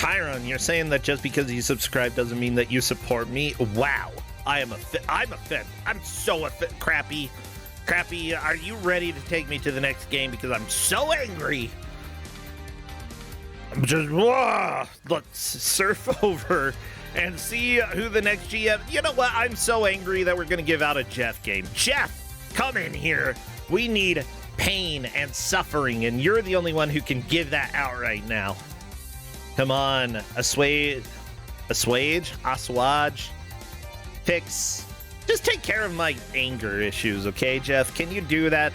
Chiron, you're saying that just because you subscribe doesn't mean that you support me? Wow. I'm offended. I'm so offended. Crappy, are you ready to take me to the next game? Because I'm so angry. I'm just, let's surf over and see who the next GM... You know what? I'm so angry that we're going to give out a Jeff game. Jeff, come in here. We need pain and suffering, and you're the only one who can give that out right now. Come on. Assuage, fix. Just take care of my anger issues, okay, Jeff? Can you do that?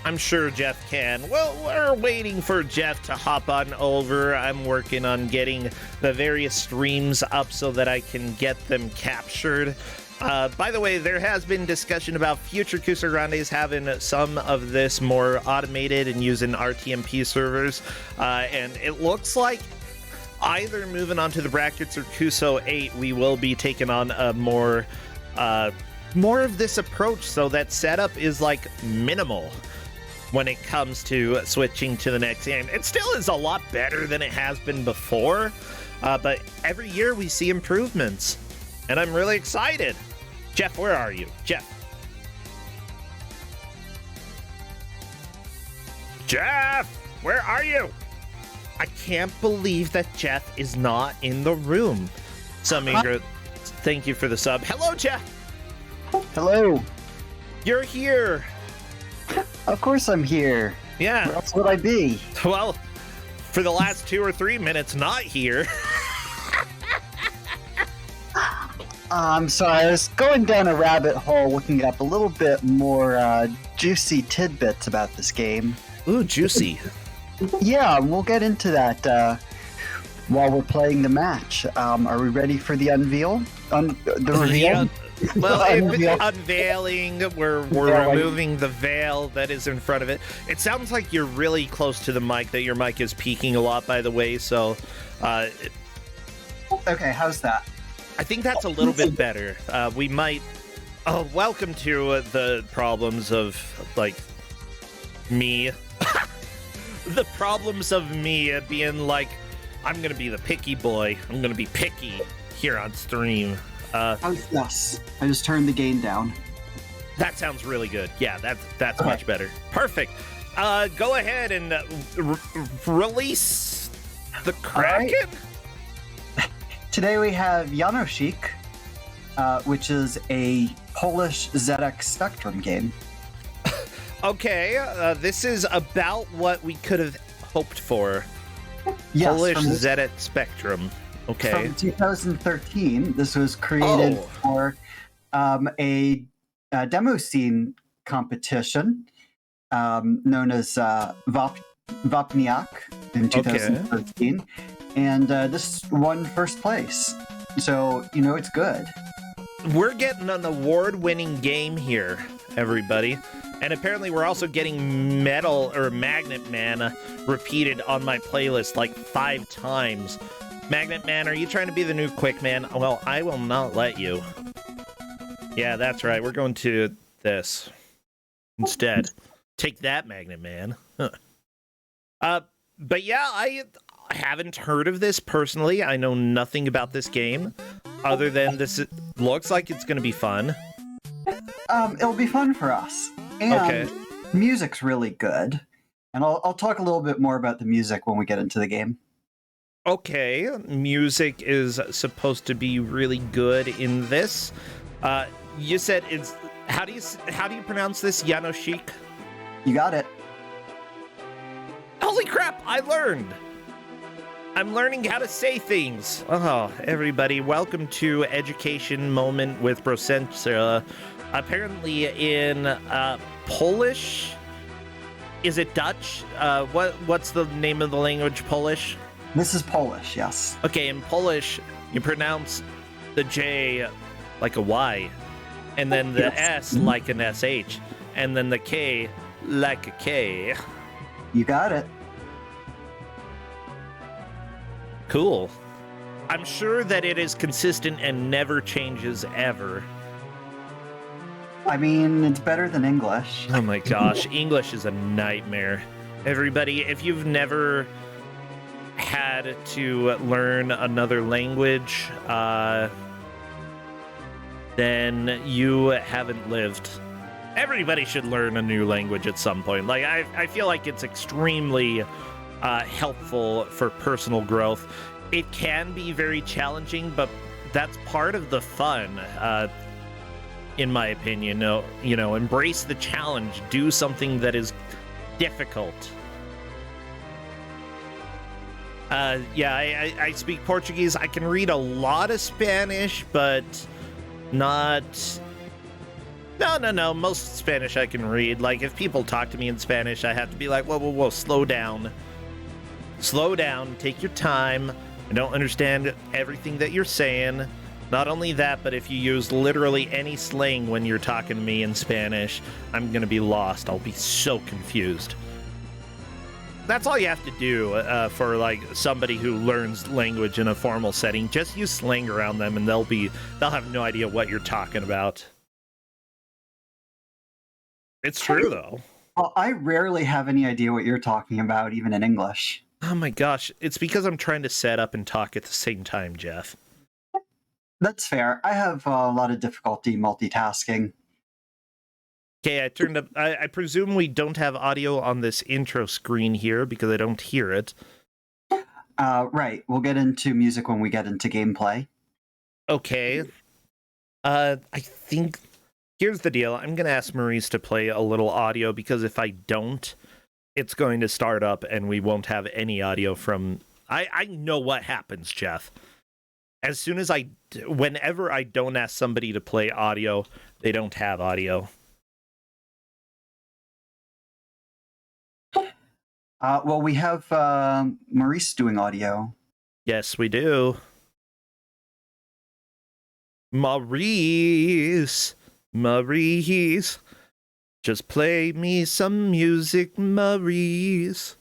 I'm sure Jeff can. Well, we're waiting for Jeff to hop on over. I'm working on getting the various streams up so that I can get them captured. By the way, there has been discussion about future Kusog7andes having some of this more automated and using RTMP servers. And it looks like either moving on to the brackets or Kusog8, we will be taking on a more of this approach, so that setup is like minimal when it comes to switching to the next game. It still is a lot better than it has been before, but every year we see improvements, and I'm really excited. Jeff, where are you? Jeff, where are you? I can't believe that Jeff is not in the room. Suminger, thank you for the sub. Hello, Jeff. Hello. You're here. Of course I'm here. Yeah. Where else would I be? Well, for the last 2 or 3 minutes, not here. I'm sorry, I was going down a rabbit hole looking up a little bit more juicy tidbits about this game. Ooh, juicy. Yeah, we'll get into that while we're playing the match. Are we ready for the unveil? The reveal? Well, unveiling, we're removing the veil that is in front of it. It sounds like you're really close to the mic, that your mic is peaking a lot, by the way, so... Okay, how's that? I think that's a little bit better. We might... Oh, welcome to the problems of, like, me. The problems of me being like, I'm gonna be the picky boy. I'm gonna be picky here on stream. Yes, I just turned the gain down. That sounds really good. Yeah, that's much better. Perfect. Go ahead and release the Kraken. Right. Today we have Jánošík, which is a Polish ZX Spectrum game. Okay, this is about what we could have hoped for. Yes, Polish ZX Spectrum. Okay. From 2013, this was created for a demo scene competition known as Vapniak in 2013, and this won first place. So, you know, it's good. We're getting an award-winning game here, everybody. And apparently we're also getting Metal or Magnet Man repeated on my playlist like 5 times. Magnet Man, are you trying to be the new Quick Man? Well, I will not let you. Yeah, that's right. We're going to this instead. Take that, Magnet Man. Huh. But yeah, I haven't heard of this personally. I know nothing about this game other than this looks like it's going to be fun. It'll be fun for us. And music's really good. And I'll talk a little bit more about the music when we get into the game. Okay, music is supposed to be really good in this. You said it's how do you pronounce this? Jánošík? You got it. Holy crap, I learned. I'm learning how to say things. Oh, everybody, welcome to Education Moment with Brosensera. Apparently in Polish, is it Dutch? What's the name of the language? Polish? This is Polish, yes. Okay, in Polish, you pronounce the J like a Y, and then the S like an SH, and then the K like a K. You got it. Cool. I'm sure that it is consistent and never changes ever. I mean, it's better than English. Oh my gosh, English is a nightmare. Everybody, if you've never had to learn another language, then you haven't lived. Everybody should learn a new language at some point. Like, I feel like it's extremely helpful for personal growth. It can be very challenging, but that's part of the fun, in my opinion. You know, embrace the challenge. Do something that is difficult. Yeah, I speak Portuguese. I can read a lot of Spanish, but not... No. Most Spanish I can read. Like, if people talk to me in Spanish, I have to be like, whoa, slow down. Slow down, take your time. I don't understand everything that you're saying. Not only that, but if you use literally any slang when you're talking to me in Spanish, I'm gonna be lost. I'll be so confused. That's all you have to do for like somebody who learns language in a formal setting. Just use slang around them, and they'll have no idea what you're talking about. It's true, though. Well, I rarely have any idea what you're talking about, even in English. Oh my gosh, it's because I'm trying to set up and talk at the same time, Jeff. That's fair. I have a lot of difficulty multitasking. Okay, I turned up... I presume we don't have audio on this intro screen here because I don't hear it. Right. We'll get into music when we get into gameplay. Okay. I think... Here's the deal. I'm going to ask Maurice to play a little audio because if I don't, it's going to start up and we won't have any audio from... I know what happens, Jeff. As soon as whenever I don't ask somebody to play audio, they don't have audio. Well, we have Maurice doing audio. Yes, we do. Maurice, just play me some music, Maurice.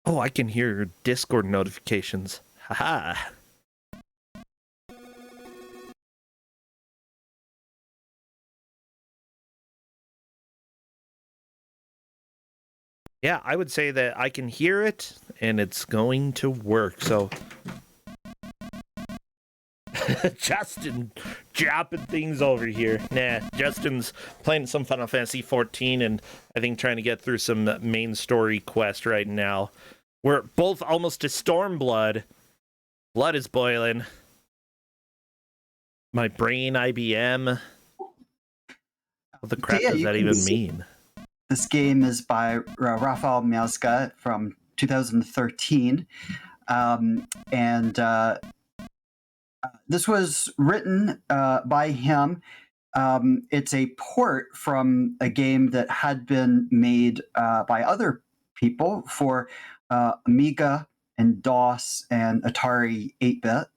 Oh, I can hear your Discord notifications. Haha. Yeah, I would say that I can hear it, and it's going to work, so... Justin dropping things over here. Nah, Justin's playing some Final Fantasy 14 and I think trying to get through some main story quest right now. We're both almost to Stormblood. Blood is boiling. My brain IBM. What the crap does that even mean? This game is by Rafael Miazga from 2013. This was written by him. It's a port from a game that had been made by other people for Amiga and DOS and Atari 8-bit.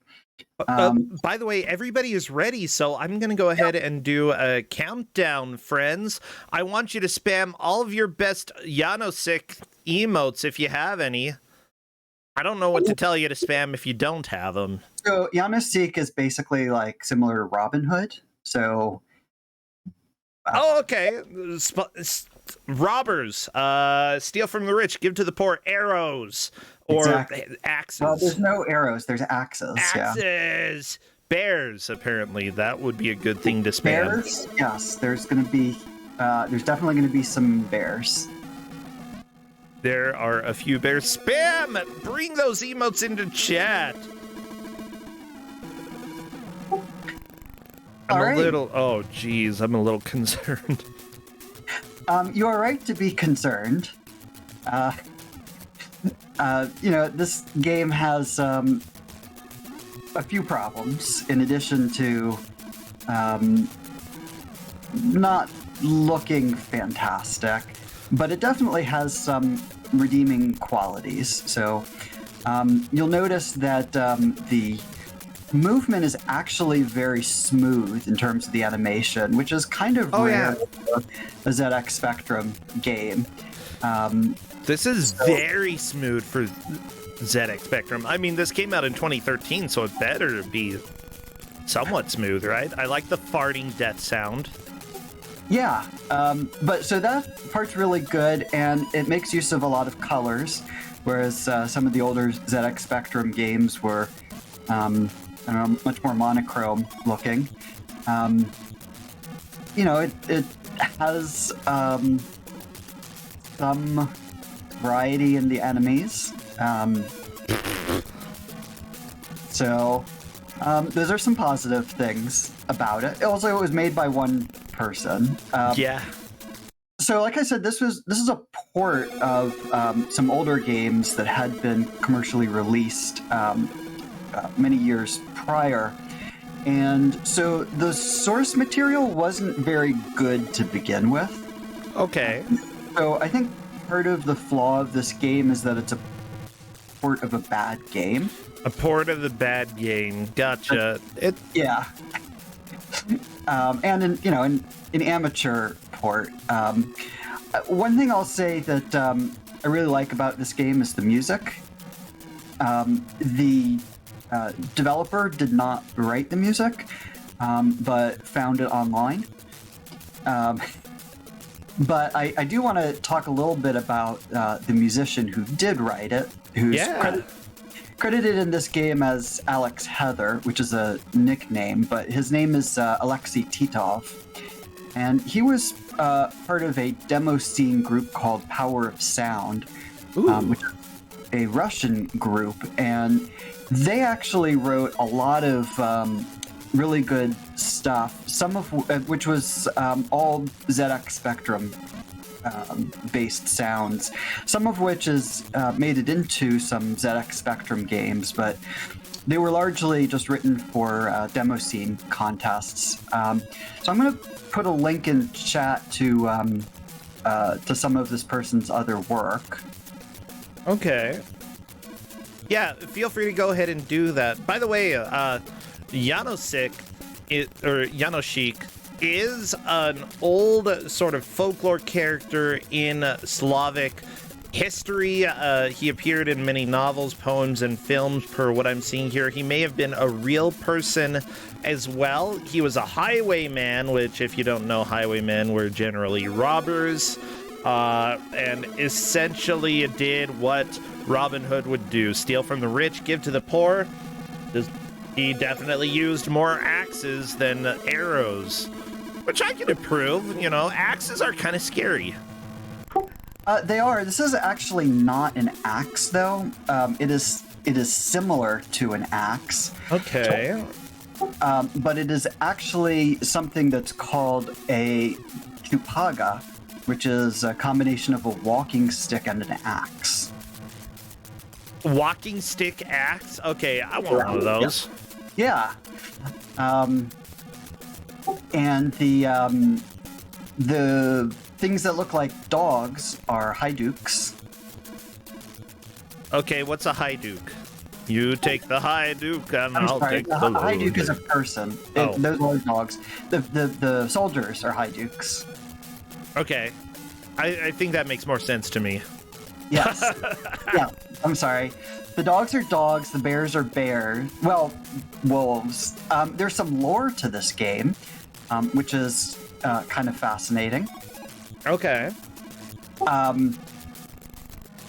By the way, everybody is ready, so I'm going to go ahead and do a countdown, friends. I want you to spam all of your best Jánošík emotes if you have any. I don't know what to tell you to spam if you don't have them. So Jánošík is basically like similar to Robin Hood. So. Oh, okay. Robbers, steal from the rich, give to the poor. Arrows or axes. Well, there's no arrows. There's axes. Axes. Yeah. Bears. Apparently, that would be a good thing to spam. Bears. Yes, there's going to be. There's definitely going to be some bears. There are a few bears. Spam! Bring those emotes into chat. I'm a little... Oh, geez. I'm a little concerned. You are right to be concerned. This game has a few problems in addition to not looking fantastic. But it definitely has some redeeming qualities. So you'll notice that the movement is actually very smooth in terms of the animation, which is kind of rare for a ZX Spectrum game. This is very smooth for ZX Spectrum. I mean, this came out in 2013, so it better be somewhat smooth, right? I like the farting death sound. Yeah, but so that part's really good, and it makes use of a lot of colors, whereas some of the older ZX Spectrum games were, I don't know, much more monochrome looking. You know, it has some variety in the enemies. So those are some positive things about it. Also, it was made by one person. Yeah. So, like I said, this is a port of some older games that had been commercially released many years prior. And so the source material wasn't very good to begin with. Okay. So I think part of the flaw of this game is that it's a port of a bad game. A port of the bad game. Gotcha. Yeah. And an amateur port. One thing I'll say that I really like about this game is the music. The developer did not write the music, but found it online. But I do want to talk a little bit about the musician who did write it, who's credited in this game as Alex Heather, which is a nickname, but his name is Alexei Titov. And he was part of a demo scene group called Power of Sound, which is a Russian group. And they actually wrote a lot of really good stuff, some of which was all ZX Spectrum based sounds, some of which is made it into some ZX Spectrum games, but they were largely just written for demo scene contests. So I'm going to put a link in chat to some of this person's other work. Okay. Yeah, feel free to go ahead and do that. By the way, Jánošík is an old sort of folklore character in Slavic history. He appeared in many novels, poems, and films, per what I'm seeing here. He may have been a real person as well. He was a highwayman, which, if you don't know, highwaymen were generally robbers, and essentially did what Robin Hood would do: steal from the rich, give to the poor. He definitely used more axes than arrows, which I can approve. You know, axes are kind of scary. They are. This is actually not an axe, though. It is similar to an axe. Okay. But it is actually something that's called a kupaga, which is a combination of a walking stick and an axe. Walking stick axe? Okay, I want one of those. Yeah. And the things that look like dogs are haiduks. Okay, what's a haiduk? You take the haiduk and I'll take the haiduk is a person. Oh. Those are dogs. The soldiers are haiduks. Okay. I think that makes more sense to me. Yes. Yeah, I'm sorry. The dogs are dogs, the bears are bears. Well, wolves. There's some lore to this game, which is kind of fascinating. Okay.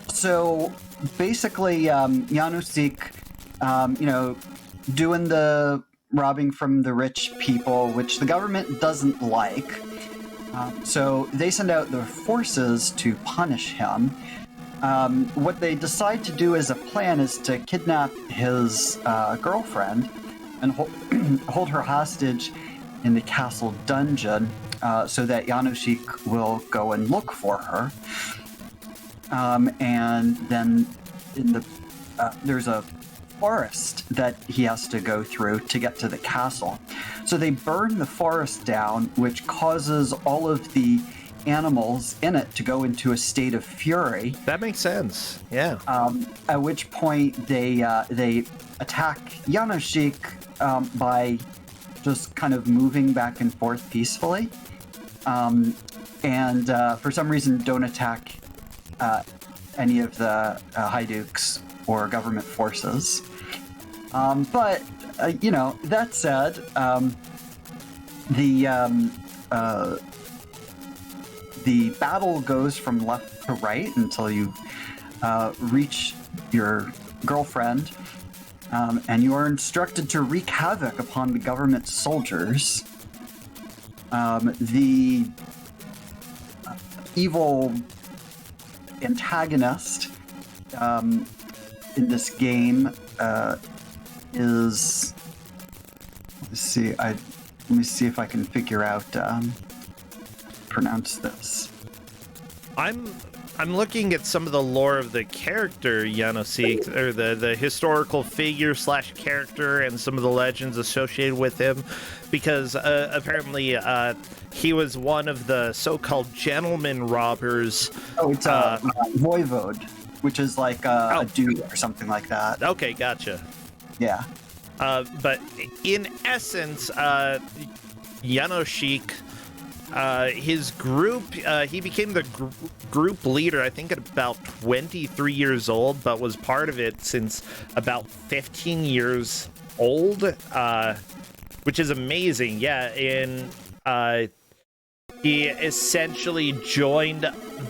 So basically, Jánošík, doing the robbing from the rich people, which the government doesn't like. So they send out their forces to punish him. What they decide to do as a plan is to kidnap his girlfriend and hold her hostage in the castle dungeon so that Jánošík will go and look for her. And then there's a forest that he has to go through to get to the castle. So they burn the forest down, which causes all of the animals in it to go into a state of fury. That makes sense. Yeah. At which point they attack Jánošík by just kind of moving back and forth peacefully, and for some reason don't attack any of the Haiduks or government forces. But that said, the battle goes from left to right until you reach your girlfriend, and you are instructed to wreak havoc upon the government soldiers. The evil antagonist in this game is. Let me see if I can figure out pronounce this. I'm looking at some of the lore of the character Jánošík, or the historical figure / character, and some of the legends associated with him, because apparently he was one of the so-called gentleman robbers. Oh, it's a voivode, which is like a dude or something like that. Okay, gotcha. Yeah. But in essence, Jánošík, his group, he became the group leader, I think, at about 23 years old, but was part of it since about 15 years old, which is amazing. Yeah, he essentially joined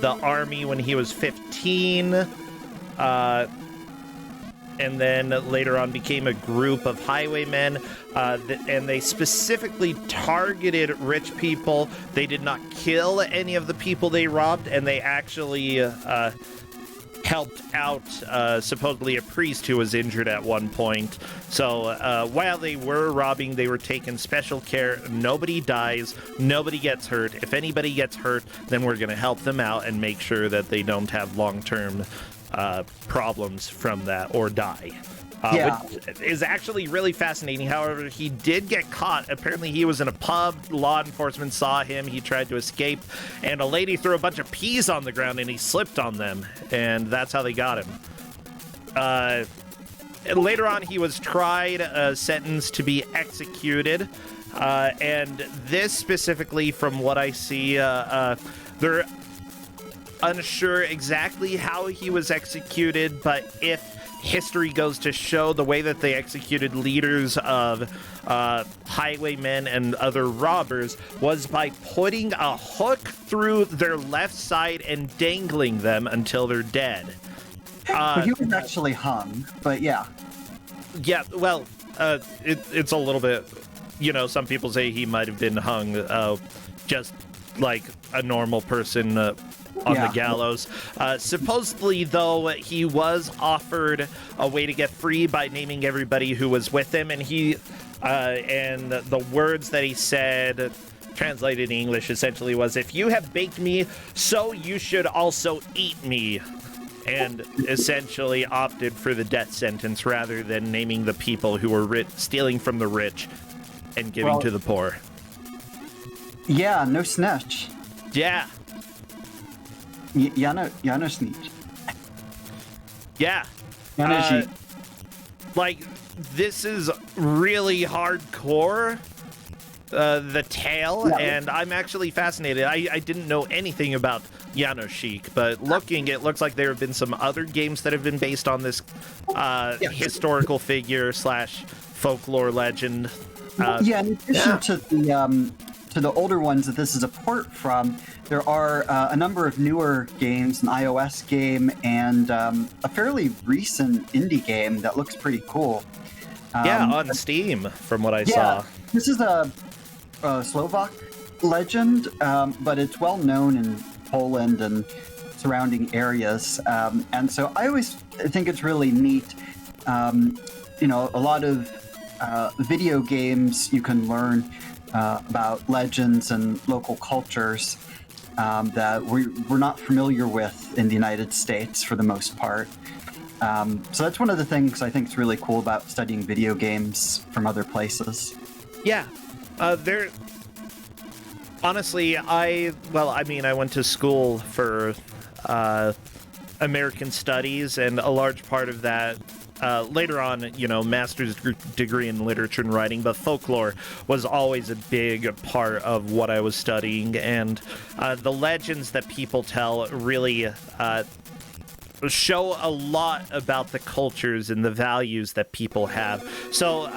the army when he was 15, and then later on became a group of highwaymen, and they specifically targeted rich people. They did not kill any of the people they robbed, and they actually helped out supposedly a priest who was injured at one point. So while they were robbing, they were taking special care. Nobody dies, nobody gets hurt. If anybody gets hurt, then we're going to help them out and make sure that they don't have long-term problems from that or die. Which is actually really fascinating. However, he did get caught. Apparently he was in a pub, law enforcement saw him, he tried to escape, and a lady threw a bunch of peas on the ground and he slipped on them, and that's how they got him. Later on he was tried, sentenced to be executed, and this specifically, from what I see, they're unsure exactly how he was executed, but if history goes to show, the way that they executed leaders of highwaymen and other robbers was by putting a hook through their left side and dangling them until they're dead. He was actually hung, but yeah. Yeah, well, it's a little bit, some people say he might have been hung just like a normal person on the gallows. Supposedly, though, he was offered a way to get free by naming everybody who was with him, and and the words that he said, translated in English, essentially was, "If you have baked me, so you should also eat me," and essentially opted for the death sentence rather than naming the people who were stealing from the rich and giving to the poor. Yeah, no snitch. Yeah. Jánošík. Yeah. Jánošík. This is really hardcore, the tale, and I'm actually fascinated. I didn't know anything about Jánošík, but it looks like there have been some other games that have been based on this historical figure / folklore legend. In addition to the older ones that this is a port from, there are a number of newer games, an iOS game, and a fairly recent indie game that looks pretty cool. On Steam, from what I saw. This is a Slovak legend, but it's well known in Poland and surrounding areas. And so I always think it's really neat. A lot of video games, you can learn about legends and local cultures that we're not familiar with in the United States for the most part. So that's one of the things I think is really cool about studying video games from other places. Yeah, Honestly, I mean, I went to school for American Studies, and a large part of that, later on, master's degree in literature and writing, but folklore was always a big part of what I was studying, and the legends that people tell really show a lot about the cultures and the values that people have. So,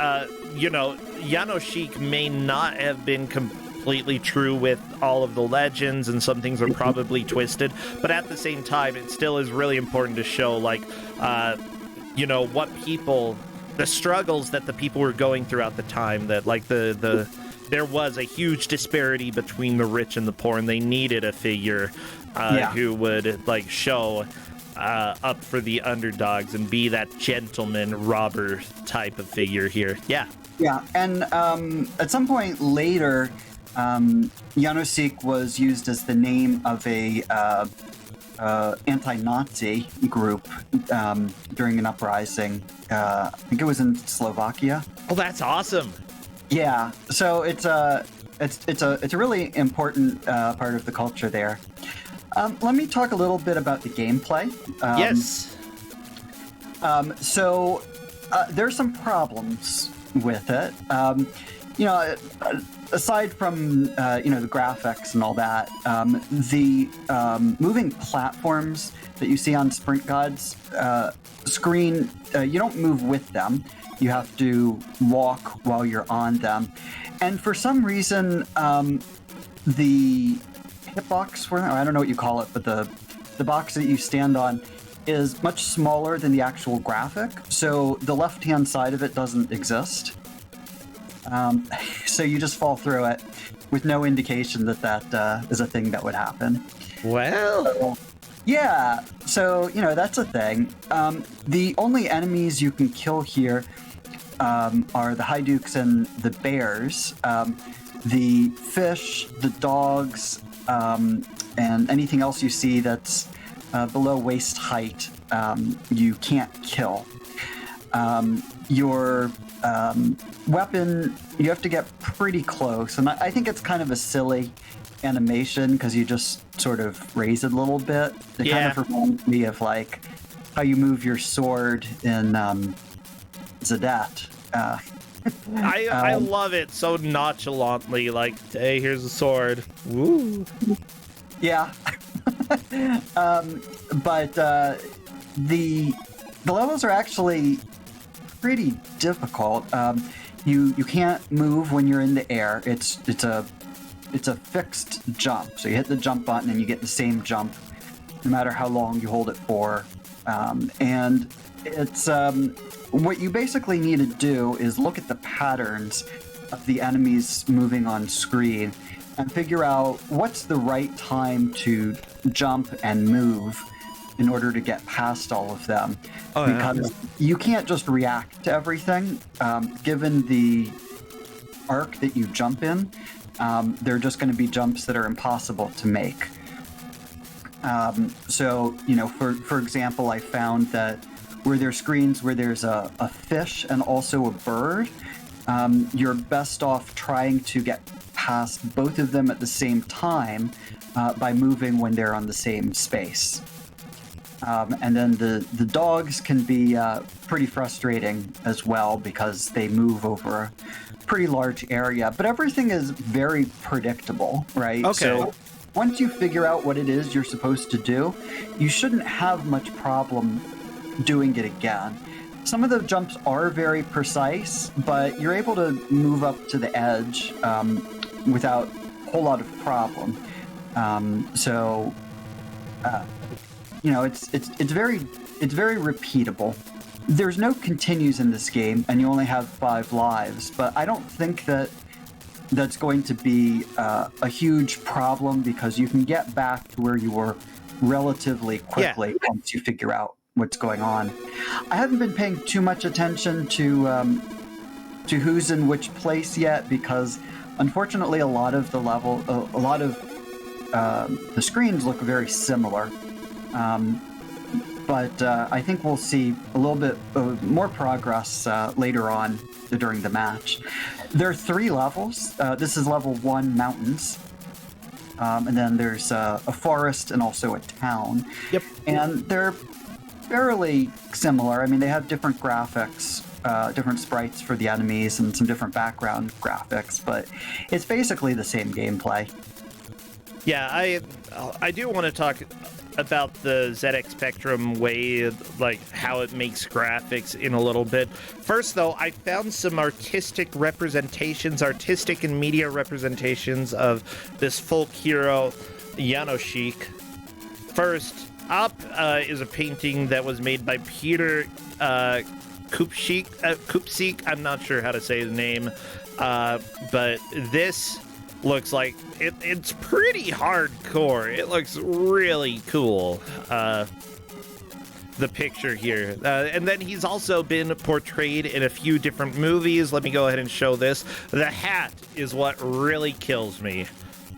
Jánošík may not have been completely true with all of the legends, and some things are probably twisted, but at the same time, it still is really important to show, like, what people, the struggles that the people were going through at the time, that, like, there was a huge disparity between the rich and the poor, and they needed a figure who would, like, show up for the underdogs and be that gentleman robber type of figure here. Yeah, and at some point later, Jánošík was used as the name of a anti-Nazi group during an uprising. I think it was in Slovakia. Oh, that's awesome. Yeah, so it's a really important part of the culture there. Let me talk a little bit about the gameplay. Yes. So there's some problems with it. Aside from the graphics and all that, the moving platforms that you see on Sprint God's screen, you don't move with them. You have to walk while you're on them. And for some reason, the hitbox, I don't know what you call it, but the box that you stand on is much smaller than the actual graphic. So the left-hand side of it doesn't exist. So you just fall through it with no indication that is a thing that would happen. Well, yeah, so, that's a thing. The only enemies you can kill here are the Hydukes and the bears. The fish, the dogs, and anything else you see that's below waist height, you can't kill. Your weapon, you have to get pretty close, and I think it's kind of a silly animation because you just sort of raise it a little bit. It kind of reminds me of like how you move your sword in Zadat. I love it so nonchalantly, like, hey, here's a sword. Woo. Yeah. But the levels are actually pretty difficult. You can't move when you're in the air. It's a fixed jump. So you hit the jump button and you get the same jump no matter how long you hold it for. And it's what you basically need to do is look at the patterns of the enemies moving on screen and figure out what's the right time to jump and move in order to get past all of them. Because you can't just react to everything. Given the arc that you jump in, there are just going to be jumps that are impossible to make. So, for example, I found that where there's screens where there's a fish and also a bird, you're best off trying to get past both of them at the same time by moving when they're on the same space. And then the dogs can be pretty frustrating as well because they move over a pretty large area. But everything is very predictable, right? Okay. So once you figure out what it is you're supposed to do, you shouldn't have much problem doing it again. Some of the jumps are very precise, but you're able to move up to the edge without a whole lot of problem. It's very repeatable. There's no continues in this game, and you only have 5 lives. But I don't think that's going to be a huge problem because you can get back to where you were relatively quickly once you figure out what's going on. I haven't been paying too much attention to who's in which place yet because, unfortunately, a lot of the screens look very similar. But I think we'll see a little bit more progress later on during the match. There are 3 levels. This is level 1, Mountains. and then there's a forest and also a town. Yep. And they're fairly similar. I mean, they have different graphics, different sprites for the enemies, and some different background graphics, but it's basically the same gameplay. Yeah, I do want to talk about the ZX Spectrum way, like how it makes graphics in a little bit. First, though, I found some artistic and media representations of this folk hero, Jánošík. First up is a painting that was made by Peter Kupsik. I'm not sure how to say the name, but this looks like it's pretty hardcore. It looks really cool, the picture here. And then he's also been portrayed in a few different movies. Let me go ahead and show this. The hat is what really kills me.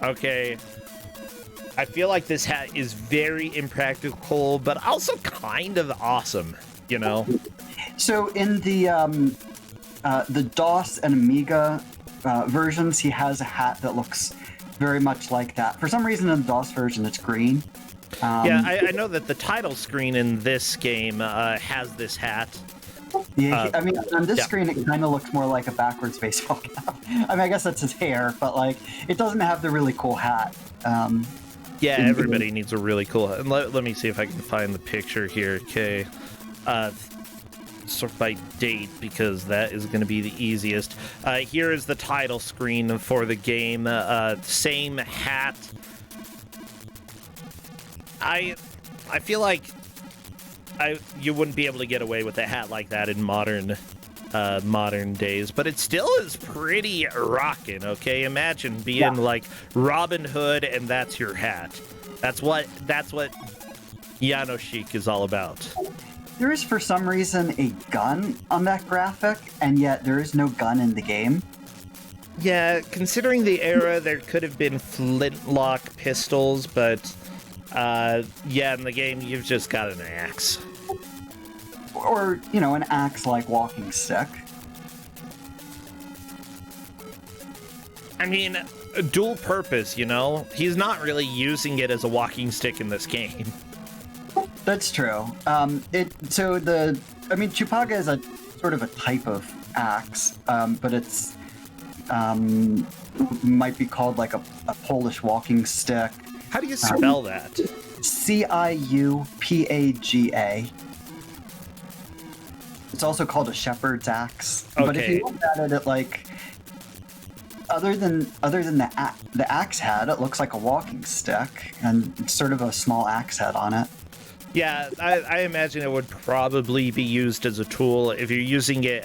Okay, I feel like this hat is very impractical, but also kind of awesome, you know? So in the DOS and Amiga versions, he has a hat that looks very much like that. For some reason in the DOS version, it's green. Yeah, I know that the title screen in this game has this hat. Yeah, I mean, on this screen, it kind of looks more like a backwards baseball cap. I mean, I guess that's his hair, but, like, it doesn't have the really cool hat. Yeah, everybody needs a really cool hat. And let me see if I can find the picture here, okay? Sort by date, because that is going to be the easiest. Here is the title screen for the game. Same hat. I feel like you wouldn't be able to get away with a hat like that in modern days, but it still is pretty rockin'. Okay, imagine being like Robin Hood and that's your hat. That's what Jánošík is all about. There is, for some reason, a gun on that graphic, and yet there is no gun in the game. Yeah, considering the era, there could have been flintlock pistols, but yeah, in the game, you've just got an axe. Or, you know, an axe-like walking stick. I mean, dual purpose, you know? He's not really using it as a walking stick in this game. That's true. Chupaga is a sort of a type of axe, but it's might be called like a Polish walking stick. How do you spell that? Ciupaga. It's also called a shepherd's axe. Okay. But if you look at it, like other than the axe head, it looks like a walking stick and sort of a small axe head on it. Yeah, I imagine it would probably be used as a tool. If you're using it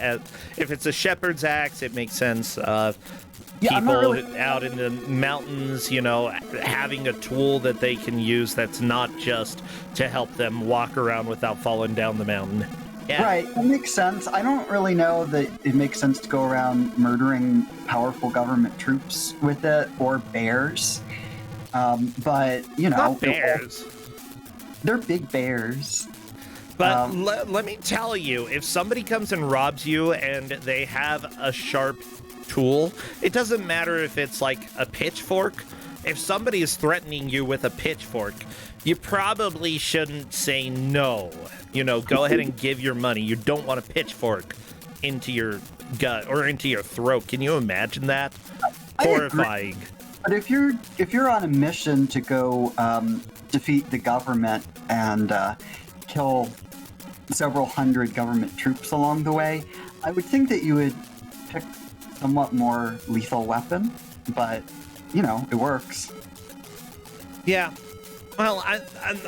if it's a shepherd's axe, it makes sense. People out in the mountains, you know, having a tool that they can use that's not just to help them walk around without falling down the mountain. Yeah. Right, that makes sense. I don't really know that it makes sense to go around murdering powerful government troops with it, or bears. But, you know... Not bears. They're big bears. But let me tell you, if somebody comes and robs you and they have a sharp tool, it doesn't matter if it's like a pitchfork. If somebody is threatening you with a pitchfork, you probably shouldn't say no. You know, go ahead and give your money. You don't want a pitchfork into your gut or into your throat. Can you imagine that? Horrifying. But if you're on a mission to go defeat the government and kill several hundred government troops along the way, I would think that you would pick somewhat more lethal weapon, but you know, it works. Yeah. Well,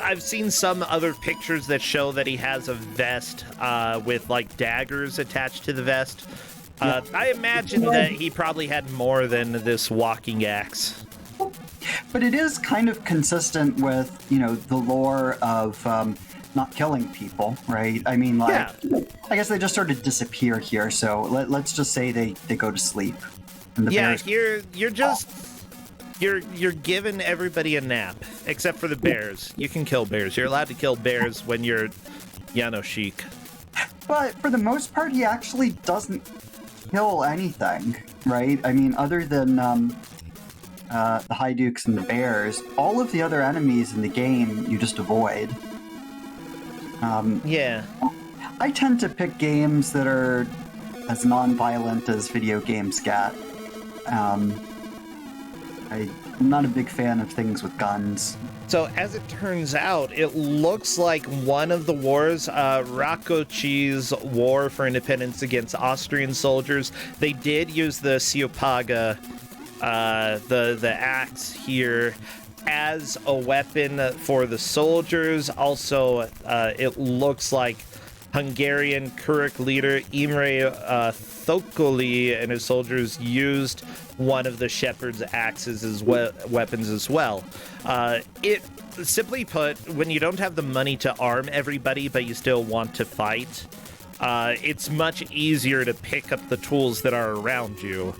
I've seen some other pictures that show that he has a vest with like daggers attached to the vest. I imagine that he probably had more than this walking axe. But it is kind of consistent with, you know, the lore of not killing people, right? I mean, like, I guess they just sort of disappear here, so let's just say they go to sleep. And the bears... You're giving everybody a nap, except for the bears. You can kill bears. You're allowed to kill bears when you're Jánošík. But for the most part, he actually doesn't kill anything, right? I mean, other than the Hydukes and the Bears, all of the other enemies in the game you just avoid. Yeah. I tend to pick games that are as non-violent as video games get. I'm not a big fan of things with guns. So as it turns out, it looks like one of the wars, Rakoczy's war for independence against Austrian soldiers, they did use the Siopaga, the axe here, as a weapon for the soldiers. Also, it looks like Hungarian Kuruk leader Imre Thokoli and his soldiers used one of the shepherd's axes as weapons as well. It simply put, when you don't have the money to arm everybody but you still want to fight, it's much easier to pick up the tools that are around you.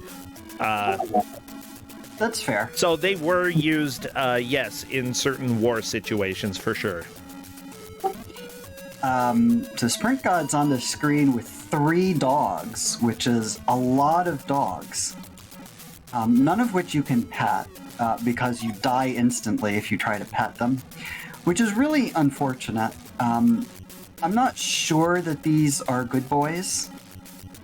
That's fair. So they were used, yes, in certain war situations for sure. So Sprint God's on the screen with 3 dogs, which is a lot of dogs. None of which you can pet, because you die instantly if you try to pet them, which is really unfortunate. I'm not sure that these are good boys.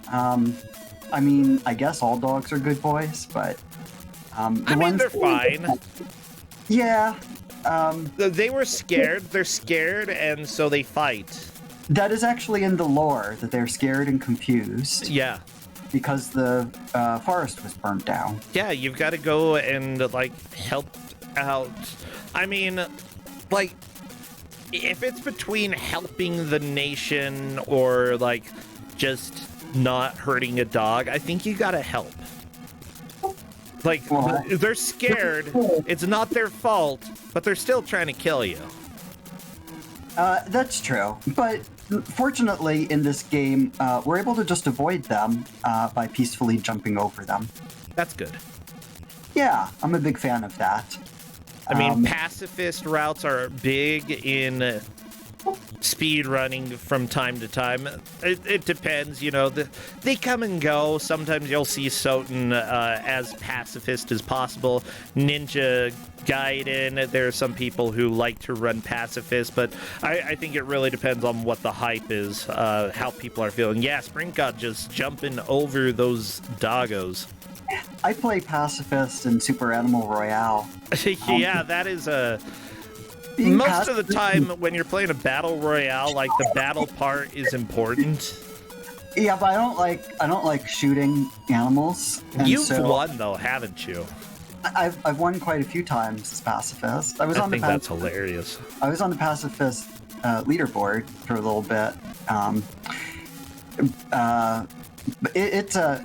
I mean, I guess all dogs are good boys, but... they're fine. Yeah. They were scared. They're scared, and so they fight. That is actually in the lore, that they're scared and confused. Yeah. Because the forest was burnt down. Yeah, you've got to go and, like, help out. I mean, like, if it's between helping the nation or, like, just not hurting a dog, I think you gotta help. Like, they're scared. It's not their fault, but they're still trying to kill you. That's true. But fortunately, in this game, we're able to just avoid them by peacefully jumping over them. That's good. Yeah, I'm a big fan of that. I mean, pacifist routes are big in speed running from time to time. It depends, you know. They come and go. Sometimes you'll see Soten as pacifist as possible. Ninja Gaiden, there are some people who like to run pacifist, but I think it really depends on what the hype is, how people are feeling. Yeah, Sprint God just jumping over those doggos. I play pacifist in Super Animal Royale. Yeah, that is a... Most of the time, when you're playing a battle royale, like, the battle part is important. Yeah, but I don't like shooting animals. You've won though, haven't you? I've won quite a few times as pacifist. I think that's hilarious. I was on the pacifist leaderboard for a little bit. It's a...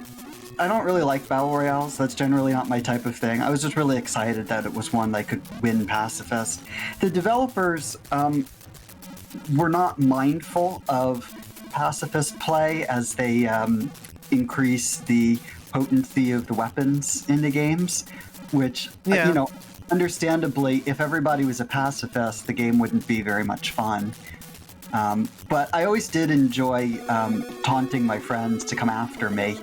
I don't really like battle royales. That's generally not my type of thing. I was just really excited that it was one that could win pacifist. The developers were not mindful of pacifist play as they increase the potency of the weapons in the games, which, you know, understandably, if everybody was a pacifist, the game wouldn't be very much fun. But I always did enjoy taunting my friends to come after me.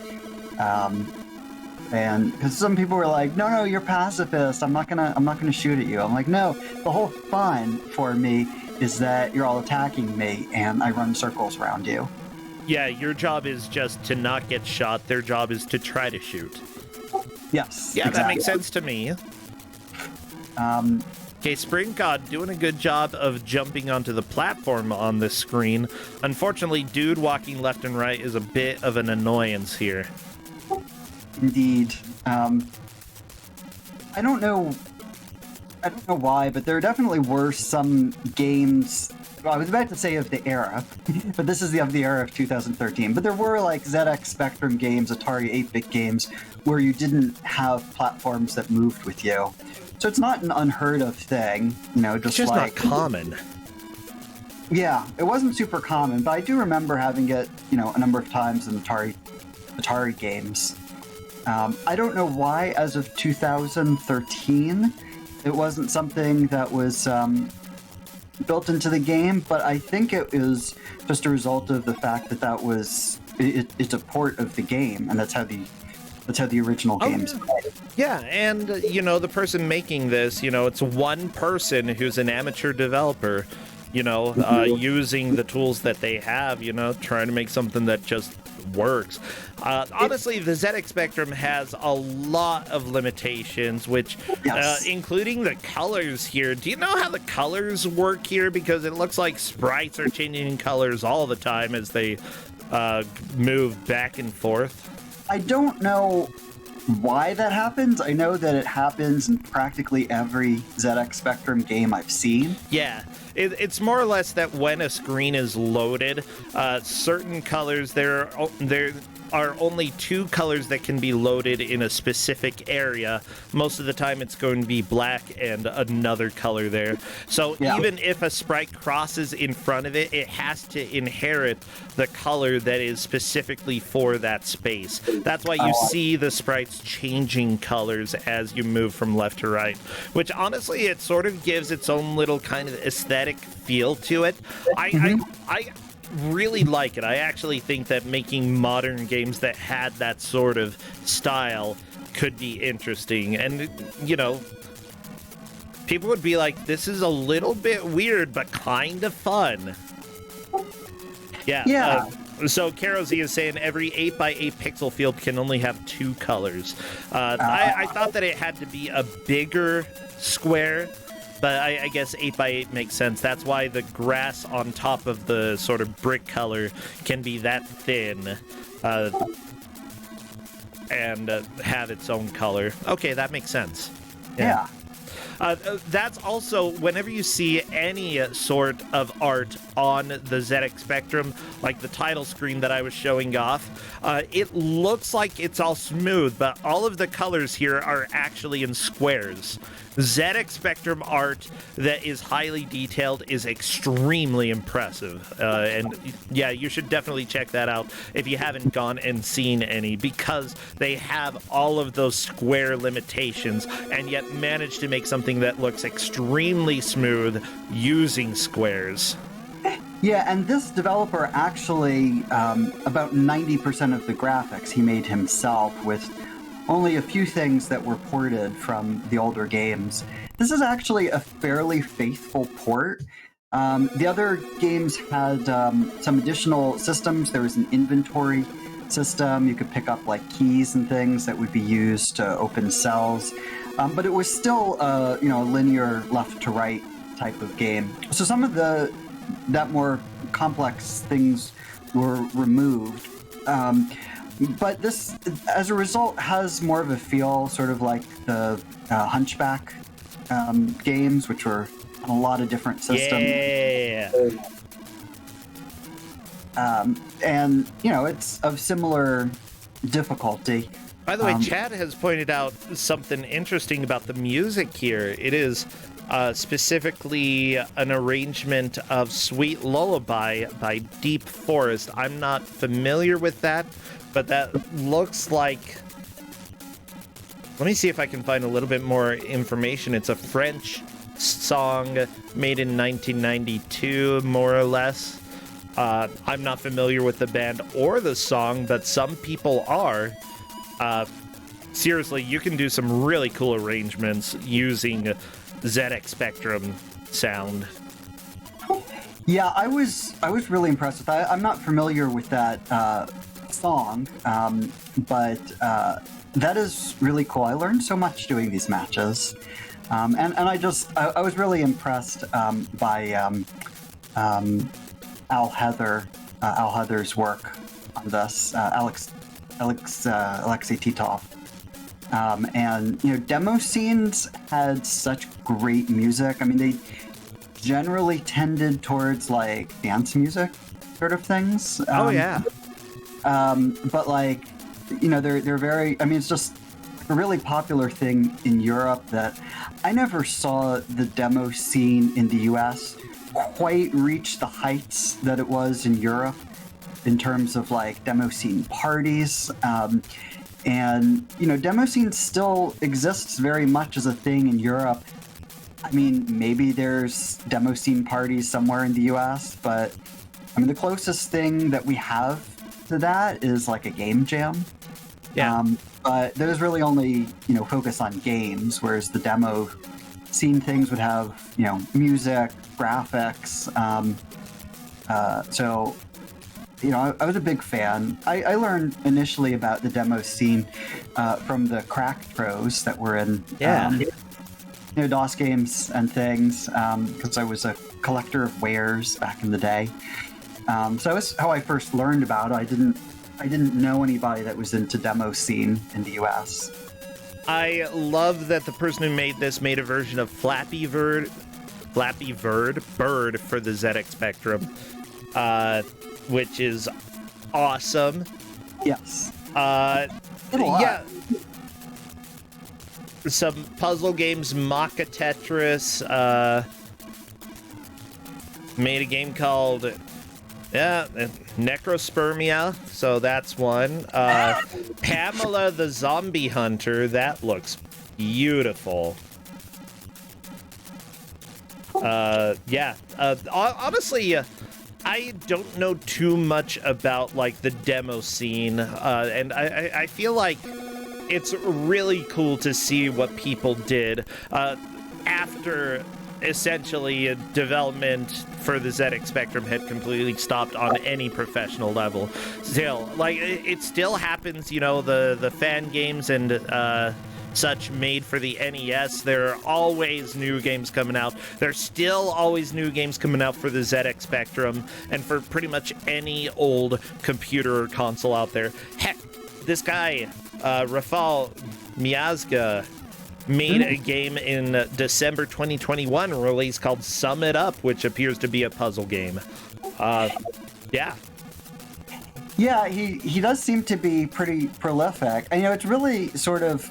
And because some people were like, no, you're pacifist. I'm not gonna shoot at you. I'm like, no, the whole fun for me is that you're all attacking me and I run circles around you. Yeah, your job is just to not get shot. Their job is to try to shoot. Yes. Yeah, exactly. That makes sense to me. Okay, Spring God doing a good job of jumping onto the platform on this screen. Unfortunately, dude walking left and right is a bit of an annoyance here. Indeed. I don't know why, but there definitely were some games. Well, I was about to say of the era, but this is of the era of 2013. But there were like ZX Spectrum games, Atari 8-bit games, where you didn't have platforms that moved with you. So it's not an unheard of thing, you know. It's just not common. Yeah, it wasn't super common, but I do remember having it, you know, a number of times in Atari games. I don't know why, as of 2013, it wasn't something that was built into the game, but I think it was just a result of the fact that it's a port of the game, and that's how the That's how the original games played. Yeah, and the person making this, it's one person who's an amateur developer, using the tools that they have, trying to make something that just works. Honestly, the ZX Spectrum has a lot of limitations, which, including the colors here. Do you know how the colors work here? Because it looks like sprites are changing colors all the time as they move back and forth. I don't know why that happens. I know that it happens in practically every ZX Spectrum game I've seen. Yeah, it's more or less that when a screen is loaded, certain colors, there are only two colors that can be loaded in a specific area. Most of the time it's going to be black and another color there. So even if a sprite crosses in front of it, it has to inherit the color that is specifically for that space. That's why you see the sprites changing colors as you move from left to right, which honestly, it sort of gives its own little kind of aesthetic feel to it. I really like it. I actually think that making modern games that had that sort of style could be interesting. And, people would be like, this is a little bit weird, but kind of fun. Yeah. So Karozy is saying every 8x8 pixel field can only have two colors. I thought that it had to be a bigger square, but I guess 8x8 makes sense. That's why the grass on top of the sort of brick color can be that thin and have its own color. Okay, that makes sense. Yeah. That's also, whenever you see any sort of art on the ZX Spectrum, like the title screen that I was showing off, it looks like it's all smooth, but all of the colors here are actually in squares. ZX Spectrum art that is highly detailed is extremely impressive. And yeah, you should definitely check that out if you haven't gone and seen any, because they have all of those square limitations and yet manage to make something that looks extremely smooth using squares. Yeah, and this developer actually, about 90% of the graphics he made himself, with only a few things that were ported from the older games. This is actually a fairly faithful port. The other games had some additional systems. There was an inventory system. You could pick up like keys and things that would be used to open cells. But it was still a linear left to right type of game. So some of that more complex things were removed. But this, as a result, has more of a feel sort of like the Hunchback games, which were on a lot of different systems. Yeah. And, it's of similar difficulty. By the way, Chad has pointed out something interesting about the music here. It is specifically an arrangement of Sweet Lullaby by Deep Forest. I'm not familiar with that, but that looks like... Let me see if I can find a little bit more information. It's a French song made in 1992, more or less. I'm not familiar with the band or the song, but some people are. Seriously, you can do some really cool arrangements using ZX Spectrum sound. Yeah, I was really impressed with that. I'm not familiar with that song, but that is really cool. I learned so much doing these matches, and I was really impressed by Al Heather's work on this. Alexei Titov. And demo scenes had such great music. I mean, they generally tended towards like dance music sort of things. But like, they're very, I mean, it's just a really popular thing in Europe that I never saw the demo scene in the US quite reach the heights that it was in Europe in terms of like demo scene parties. And demo scene still exists very much as a thing in Europe. I mean, maybe there's demo scene parties somewhere in the US, but I mean, the closest thing that we have to that is like a game jam. Yeah. but those really only, focus on games, whereas the demo scene things would have, music, graphics. So, I was a big fan. I learned initially about the demo scene from the cracked pros that were in DOS games and things, because I was a collector of wares back in the day. So that was how I first learned about it. I didn't know anybody that was into demo scene in the US. I love that the person who made this made a version of Flappy Bird for the ZX Spectrum, which is awesome. Yes. Yeah. Some puzzle games, Maka Tetris, made a game called Necrospermia, so that's one. Pamela the Zombie Hunter, that looks beautiful. Honestly, I don't know too much about like the demo scene, and I feel like it's really cool to see what people did after essentially development for the ZX Spectrum had completely stopped on any professional level. Still, like, it still happens, the fan games and such made for the NES. There are always new games coming out. There's still always new games coming out for the ZX Spectrum and for pretty much any old computer or console out there. Heck, this guy, Rafal Miazga, made a game in December 2021 release called Sum It Up, which appears to be a puzzle game. Yeah, he does seem to be pretty prolific. And, it's really sort of,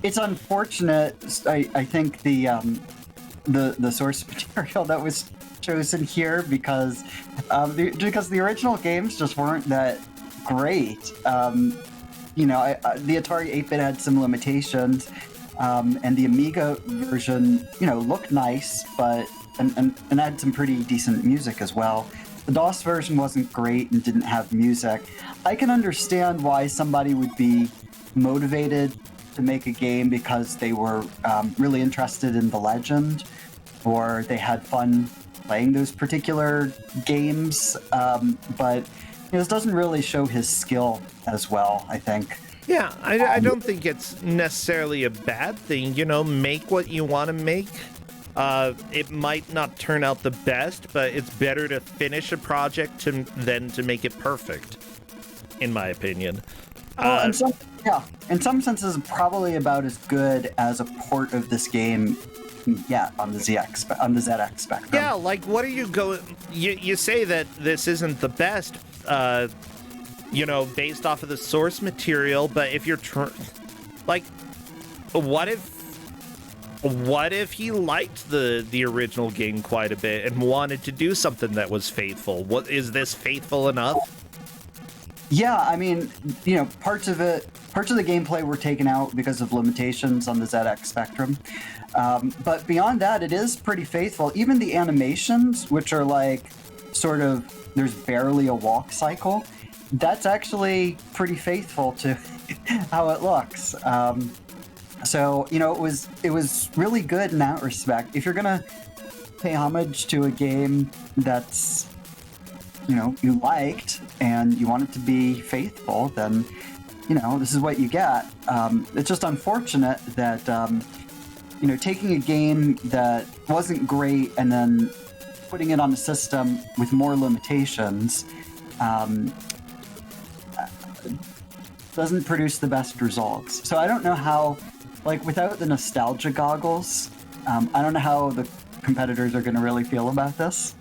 it's unfortunate. I think the source material that was chosen here because the original games just weren't that great. The Atari 8-bit had some limitations. And the Amiga version, looked nice, but and had some pretty decent music as well. The DOS version wasn't great and didn't have music. I can understand why somebody would be motivated to make a game because they were really interested in the legend, or they had fun playing those particular games. But this doesn't really show his skill as well, I think. Yeah, I don't think it's necessarily a bad thing. Make what you want to make. It might not turn out the best, but it's better to finish a project than to make it perfect, in my opinion. In some senses, probably about as good as a port of this game on the ZX Spectrum. Yeah, like, what are you going... You say that this isn't the best, based off of the source material, but if you're what if he liked the original game quite a bit and wanted to do something that was faithful? What is this faithful enough? Yeah, I mean, parts of the gameplay were taken out because of limitations on the ZX Spectrum. But beyond that, it is pretty faithful. Even the animations, which are like sort of, there's barely a walk cycle, that's actually pretty faithful to how it looks. So, it was really good in that respect. If you're going to pay homage to a game that's, you liked and you want it to be faithful, then, this is what you get. It's just unfortunate that, taking a game that wasn't great and then putting it on a system with more limitations, doesn't produce the best results. So I don't know how, without the nostalgia goggles, I don't know how the competitors are going to really feel about this.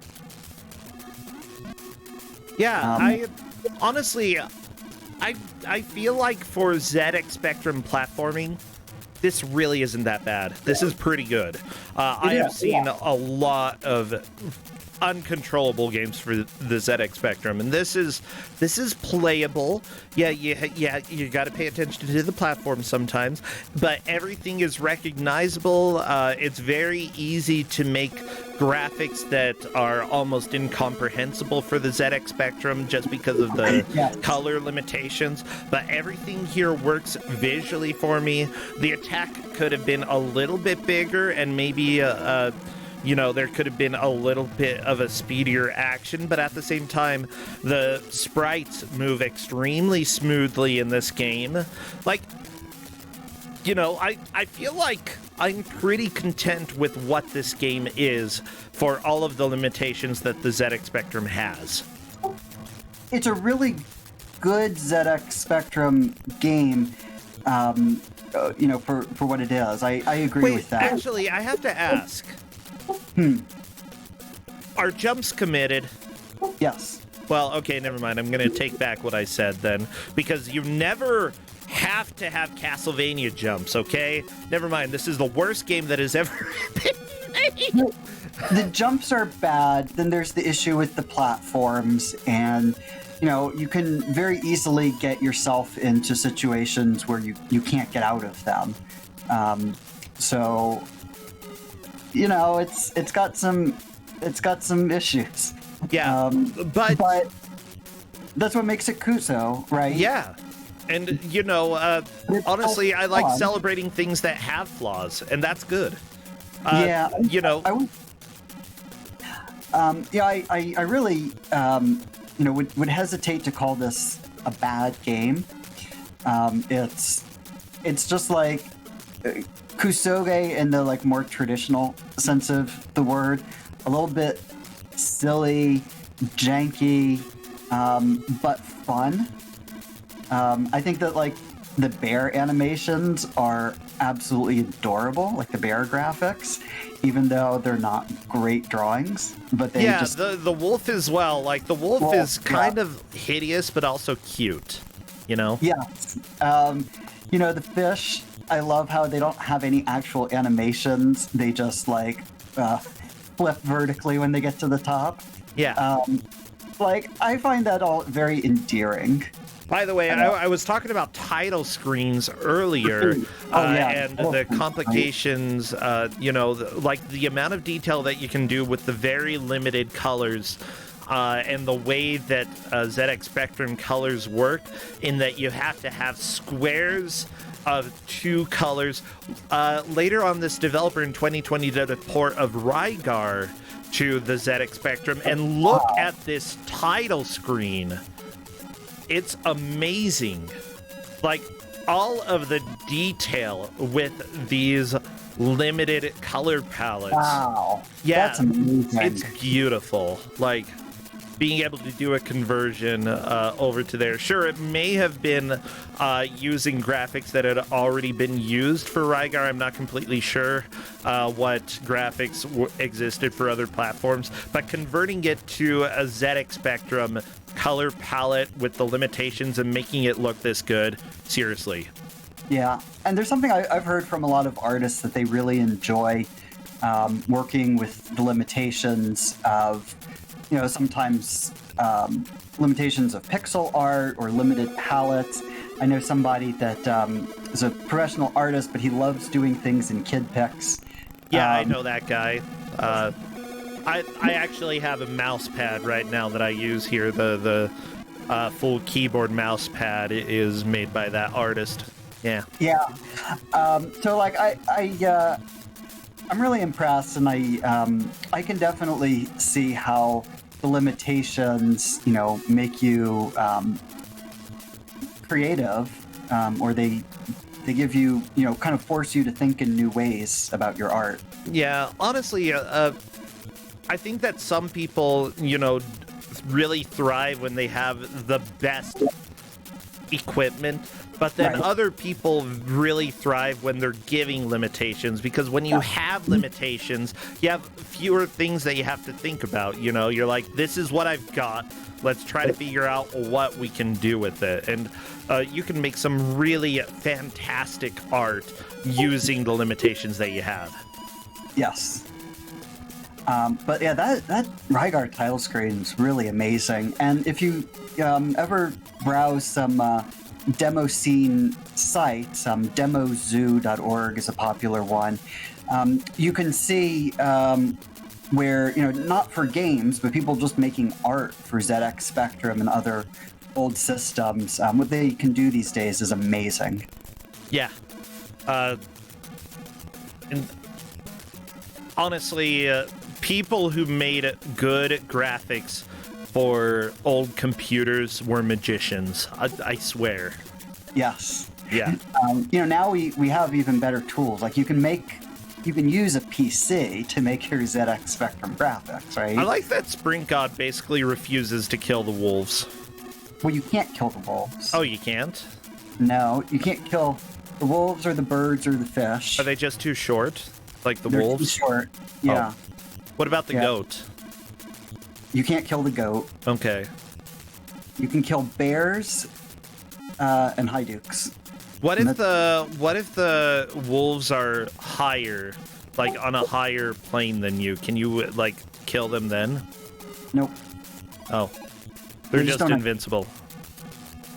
Yeah, I feel like for ZX Spectrum platforming, this really isn't that bad. This is pretty good. I have seen a lot of uncontrollable games for the ZX Spectrum, and this is playable. Yeah, you got to pay attention to the platform sometimes, but everything is recognizable. It's very easy to make graphics that are almost incomprehensible for the ZX Spectrum just because of the color limitations, but everything here works visually for me. The attack could have been a little bit bigger, and maybe there could have been a little bit of a speedier action, but at the same time, the sprites move extremely smoothly in this game. Like, I feel like I'm pretty content with what this game is for all of the limitations that the ZX Spectrum has. It's a really good ZX Spectrum game, for what it is. I agree with that. Actually, I have to ask. Are jumps committed? Yes. Well, okay, never mind. I'm going to take back what I said then, because you never have to have Castlevania jumps, okay? Never mind. This is the worst game that has ever been made. The jumps are bad. Then there's the issue with the platforms, and you can very easily get yourself into situations where you can't get out of them. So it's got some issues. Yeah, but that's what makes it Kuso, right? Yeah. And, honestly, I like celebrating things that have flaws, and that's good. I really, would hesitate to call this a bad game. It's just like Kusoge in the more traditional sense of the word, a little bit silly, janky, but fun. I think that the bear animations are absolutely adorable, like the bear graphics, even though they're not great drawings. But they the wolf as well. Like the wolf is kind of hideous, but also cute. Yes. The fish. I love how they don't have any actual animations. They just flip vertically when they get to the top. Yeah. I find that all very endearing. By the way, I was talking about title screens earlier, and the complications, the amount of detail that you can do with the very limited colors, and the way that ZX Spectrum colors work, in that you have to have squares of two colors. Later on, this developer in 2020 did a port of Rygar to the ZX Spectrum, and look at this title screen. It's amazing. All of the detail with these limited color palettes. Wow. Yeah, that's amazing. It's beautiful. Being able to do a conversion over to there. Sure, it may have been using graphics that had already been used for Rygar. I'm not completely sure what graphics existed for other platforms, but converting it to a ZX Spectrum color palette with the limitations and making it look this good, seriously. Yeah, and there's something I've heard from a lot of artists that they really enjoy working with the limitations of sometimes limitations of pixel art or limited palettes. I know somebody that is a professional artist, but he loves doing things in kid pics. Yeah, I know that guy. I actually have a mouse pad right now that I use here. The full keyboard mouse pad is made by that artist. Yeah. Yeah. So I'm really impressed, and I can definitely see how the limitations, make you creative, or they give you, kind of force you to think in new ways about your art. Yeah, honestly, I think that some people, really thrive when they have the best equipment, but then other people really thrive when they're giving limitations, because when you have limitations, you have fewer things that you have to think about. You're like, this is what I've got. Let's try to figure out what we can do with it. And you can make some really fantastic art using the limitations that you have. Yes. But yeah, that Rygar title screen is really amazing. And if you ever browse some demo scene sites, demozoo.org is a popular one, you can see where, not for games, but people just making art for ZX Spectrum and other old systems. What they can do these days is amazing. Yeah. And honestly, people who made good graphics for old computers were magicians. I swear. Yes. Yeah. Now we have even better tools. Like you can use a PC to make your ZX Spectrum graphics, right? I like that Sprint God basically refuses to kill the wolves. Well, you can't kill the wolves. Oh, you can't? No, you can't kill the wolves or the birds or the fish. Are they just too short? Like the They're wolves? too short. Yeah. Oh. What about the goat? You can't kill the goat. Okay. You can kill bears and hydukes. What if the wolves are higher, like on a higher plane than you? Can you like kill them then? Nope. Oh, they're They just don't invincible.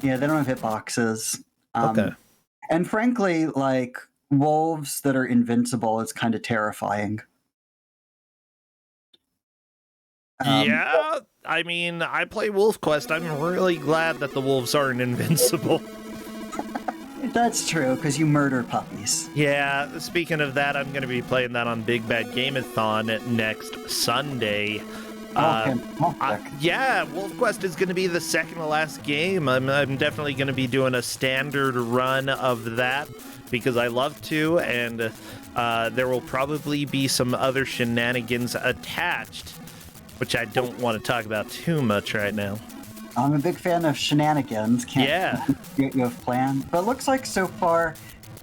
Yeah, they don't have hitboxes. Okay. And frankly, like wolves that are invincible is kind of terrifying. Yeah, I mean, I play Wolf Quest. I'm really glad that the wolves aren't invincible. That's true, because you murder puppies. Yeah, speaking of that, I'm going to be playing that on Big Bad Game-a-thon next Sunday. Yeah, Wolf Quest is going to be the second to last game. I'm definitely going to be doing a standard run of that because I love to, and there will probably be some other shenanigans attached, which I don't want to talk about too much right now. I'm a big fan of shenanigans. Yeah. You have planned. But it looks like so far,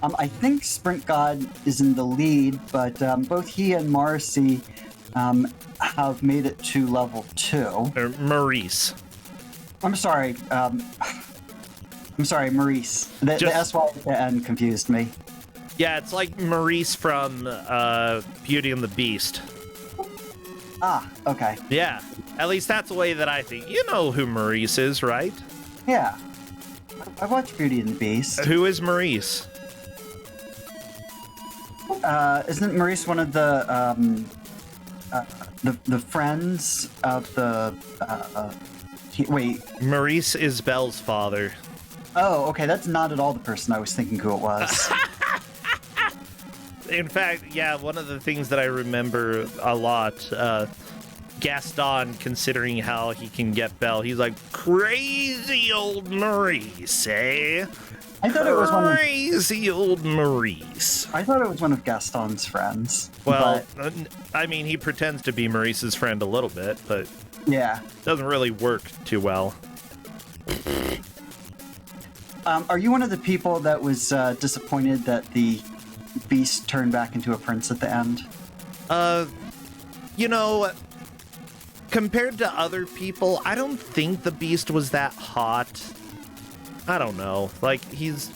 I think Sprint God is in the lead, but both he and Marcy have made it to level 2. Or Maurice. I'm sorry, Maurice. The SY at the end confused me. Yeah, it's like Maurice from Beauty and the Beast. Ah, okay. Yeah, at least that's the way that I think. You know who Maurice is, right? Yeah. I watched Beauty and the Beast. Who is Maurice? Isn't Maurice one of the friends of the wait. Maurice is Belle's father. Oh, okay, that's not at all the person I was thinking who it was. In fact, yeah, one of the things that I remember a lot, Gaston, considering how he can get Belle, he's like, crazy old Maurice, eh? I thought it was crazy old Maurice. I thought it was one of Gaston's friends. Well, I mean, he pretends to be Maurice's friend a little bit, but yeah, doesn't really work too well. Are you one of the people that was disappointed that the Beast turned back into a prince at the end? Compared to other people, I don't think the Beast was that hot. I don't know. Like, he's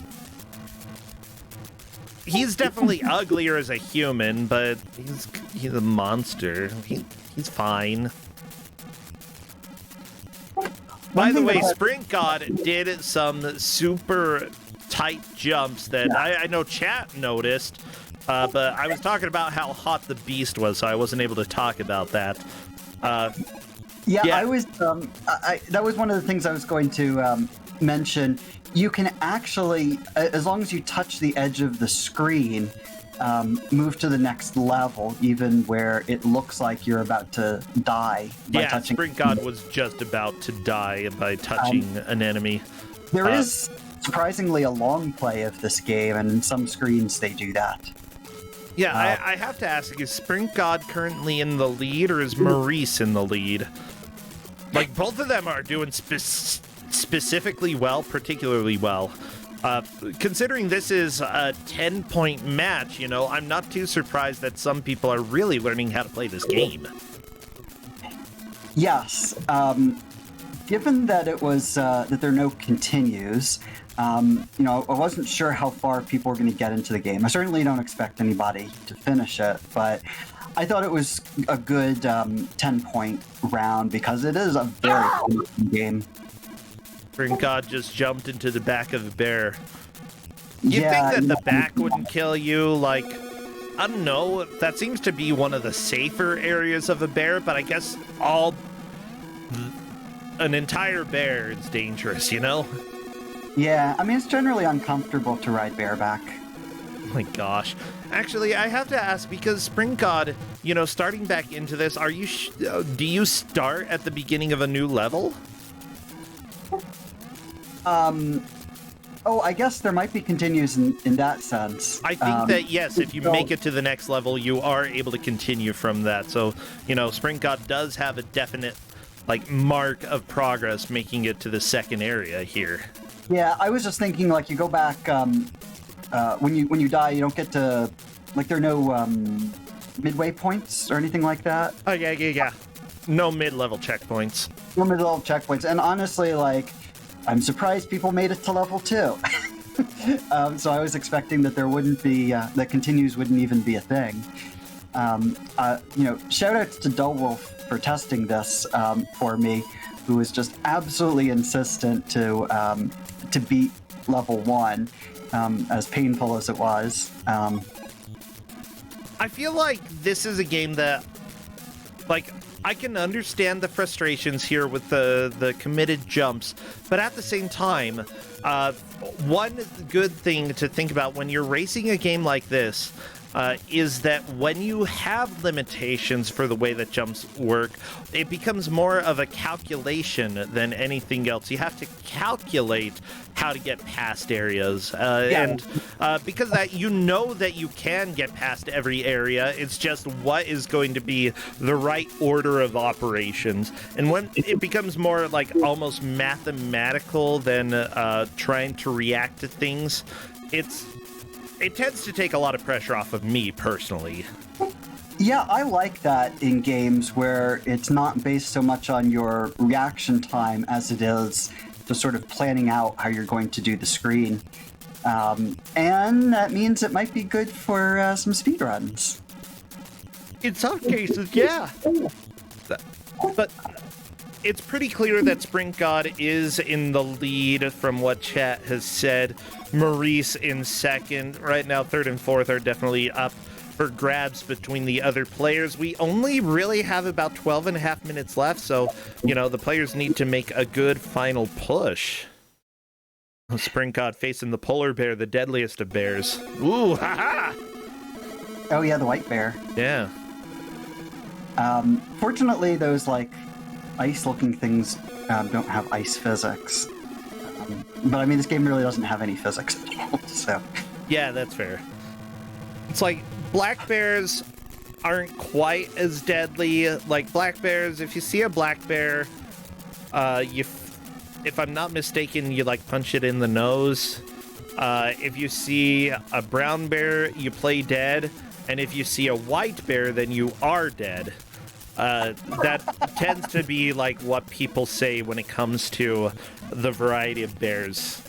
definitely uglier as a human, but he's a monster. He's fine. By the way, Sprint God did some super tight jumps that I know chat noticed, but I was talking about how hot the Beast was, so I wasn't able to talk about that. Yeah, I was. That was one of the things I was going to mention. You can actually, as long as you touch the edge of the screen, move to the next level, even where it looks like you're about to die by touching. Sprint God was just about to die by touching an enemy. There is surprisingly a long play of this game, and in some screens they do that. Yeah, I have to ask, is Sprint God currently in the lead, or is Maurice in the lead? Like, both of them are doing specifically well, particularly well. Considering this is a 10-point match, I'm not too surprised that some people are really learning how to play this game. Yes. Given that it was that there are no continues, I wasn't sure how far people were going to get into the game. I certainly don't expect anybody to finish it, but I thought it was a good 10-point round because it is a very fun game. Sprint God just jumped into the back of a bear. You'd think that the back wouldn't kill you, like, I don't know. That seems to be one of the safer areas of a bear, but I guess an entire bear is dangerous, you know? Yeah, I mean, it's generally uncomfortable to ride bareback. Oh my gosh. Actually, I have to ask, because Spring God, starting back into this, do you start at the beginning of a new level? Oh, I guess there might be continues in that sense. I think that, yes, if you make it to the next level, you are able to continue from that. So, Spring God does have a definite, mark of progress making it to the second area here. Yeah, I was just thinking, you go back, when you die, you don't get to, there are no midway points or anything like that. Oh, yeah. No mid-level checkpoints. No mid-level checkpoints. And honestly, I'm surprised people made it to level 2. So I was expecting that there wouldn't be, that continues wouldn't even be a thing. Shout outs to Dullwolf for testing this for me, who was just absolutely insistent to beat level 1, as painful as it was. I feel like this is a game that, I can understand the frustrations here with the committed jumps, but at the same time, one good thing to think about when you're racing a game like this is that when you have limitations for the way that jumps work, it becomes more of a calculation than anything else. You have to calculate how to get past areas, and because of that, that you can get past every area. It's just what is going to be the right order of operations, and when it becomes more almost mathematical than trying to react to things, it tends to take a lot of pressure off of me personally. Yeah, I like that in games where it's not based so much on your reaction time as it is just sort of planning out how you're going to do the screen. And that means it might be good for some speedruns. In some cases, yeah. But it's pretty clear that Spring God is in the lead from what chat has said. Maurice in second. Right now, third and fourth are definitely up for grabs between the other players. We only really have about 12 and a half minutes left, so, the players need to make a good final push. Spring God facing the polar bear, the deadliest of bears. Ooh, haha! Oh yeah, the white bear. Yeah. Fortunately, those, ice-looking things don't have ice physics. But I mean, this game really doesn't have any physics at all, so... Yeah, that's fair. It's black bears aren't quite as deadly. Black bears, if you see a black bear, if I'm not mistaken, you, punch it in the nose. If you see a brown bear, you play dead. And if you see a white bear, then you are dead. That tends to be what people say when it comes to the variety of bears.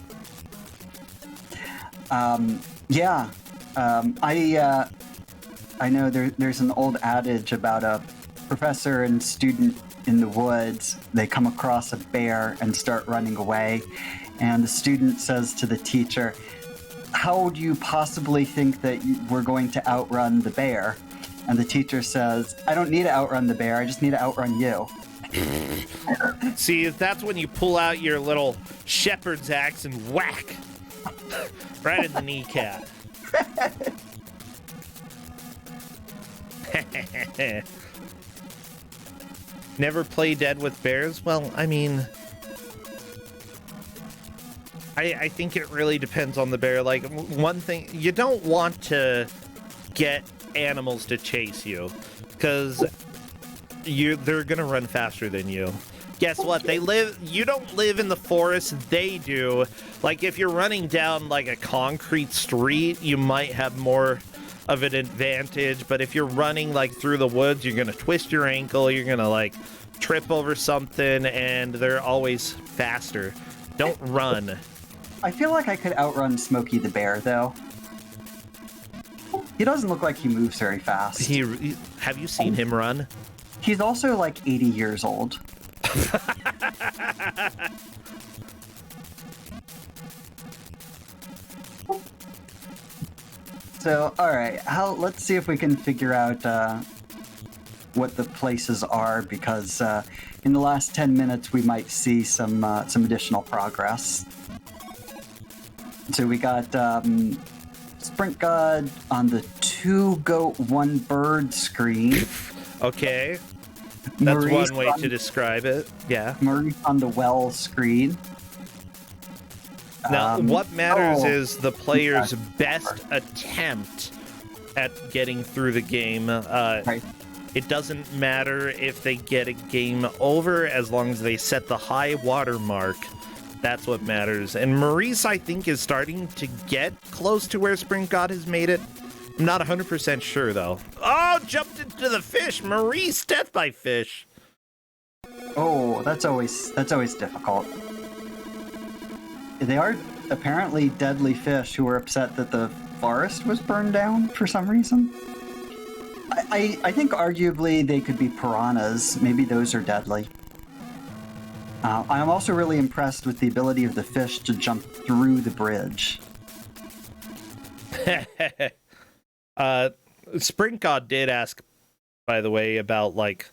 Yeah. I know there's an old adage about a professor and student in the woods. They come across a bear and start running away. And the student says to the teacher, "How do you possibly think that we're going to outrun the bear?" And the teacher says, "I don't need to outrun the bear, I just need to outrun you." See, that's when you pull out your little shepherd's axe and whack! Right in the kneecap. Never play dead with bears? Well, I mean... I think it really depends on the bear. One thing, you don't want to get animals to chase you, because they're gonna run faster than you. Guess what? You don't live in the forest, they do. If you're running down a concrete street, you might have more of an advantage, but if you're running through the woods, you're gonna twist your ankle, you're gonna trip over something, and they're always faster. Don't run. I feel like I could outrun Smokey the Bear, though. He doesn't look like he moves very fast. Have you seen him run? He's also 80 years old. So, all right, let's see if we can figure out what the places are, because in the last 10 minutes we might see some additional progress. So we got Sprint God on the 2 goat 1 bird screen. Okay. That's one way to describe it. Yeah. Maurice on the well screen. Now, what matters is the player's best attempt at getting through the game. Right. It doesn't matter if they get a game over, as long as they set the high water mark. That's what matters. And Maurice, I think, is starting to get close to where Sprint God has made it. I'm not 100% sure, though. Oh, jumped into the fish. Maurice, death by fish. Oh, that's always difficult. They are apparently deadly fish who were upset that the forest was burned down for some reason. I think arguably they could be piranhas. Maybe those are deadly. I'm also really impressed with the ability of the fish to jump through the bridge. Sprint God did ask, by the way, about like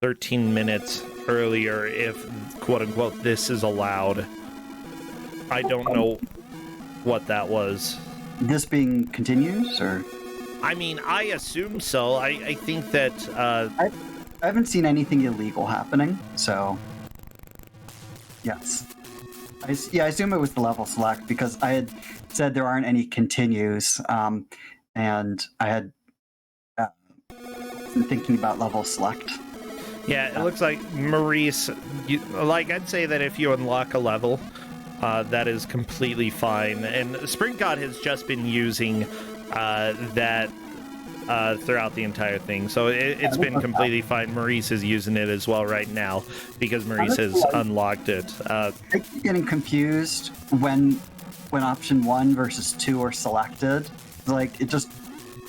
13 minutes earlier if, quote-unquote, this is allowed. I don't know what that was. This being continues, or? I mean, I assume so. I think that... I haven't seen anything illegal happening, so... Yes. I assume it was the level select, because I had said there aren't any continues, and I had been thinking about level select. Yeah, it looks like Maurice... I'd say that if you unlock a level... that is completely fine. And Sprint God has just been using that throughout the entire thing. So it's been completely fine. Maurice is using it as well right now because Maurice has unlocked it. I keep getting confused when option 1 versus 2 are selected. Like, it just...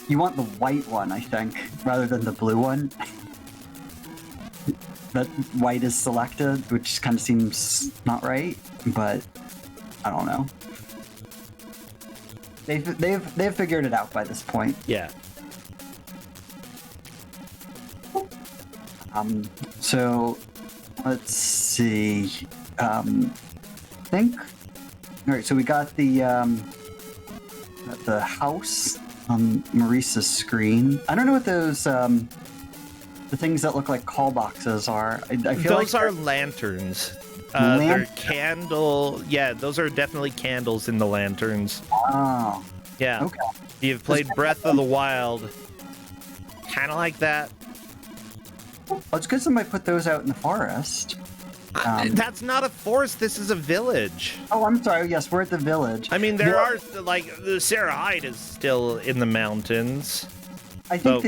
You want the white one, I think, rather than the blue one. That white is selected, which kind of seems not right, but I don't know. They've figured it out by this point. Yeah. So let's see. Think. All right. So we got the house on Maurice's screen. I don't know what those the things that look like call boxes are. I feel those like are lanterns. They're candle. Yeah, those are definitely candles in the lanterns. Oh. Yeah. Okay. You've played Breath of the Wild. Kind of like that. Well, it's good somebody put those out in the forest. That's not a forest. This is a village. Oh, I'm sorry. Yes, we're at the village. I mean, there are, like, the Sarah Hyde is still in the mountains. I think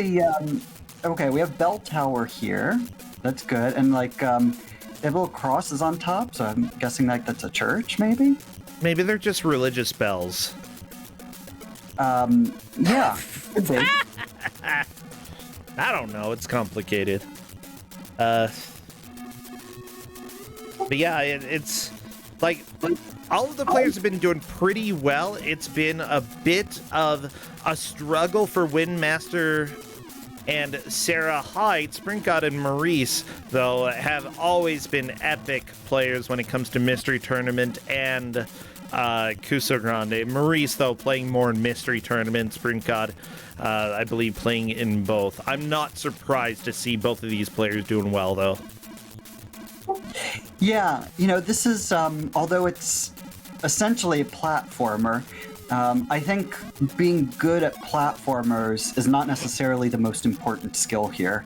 okay, we have bell tower here. That's good. And, like, they have little crosses on top, so I'm guessing, like, that's a church, maybe? Maybe they're just religious bells. Yeah. Could be. I don't know. It's complicated. But yeah, it's like all of the players have been doing pretty well. It's been a bit of a struggle for Windmaster and Sarah Hyde. Sprint God and Maurice, though, have always been epic players when it comes to Mystery Tournament and Kusog7ande. Maurice, though, playing more in Mystery Tournament. Sprint God, I believe, playing in both. I'm not surprised to see both of these players doing well, though. Yeah, this is, although it's essentially a platformer, I think being good at platformers is not necessarily the most important skill here.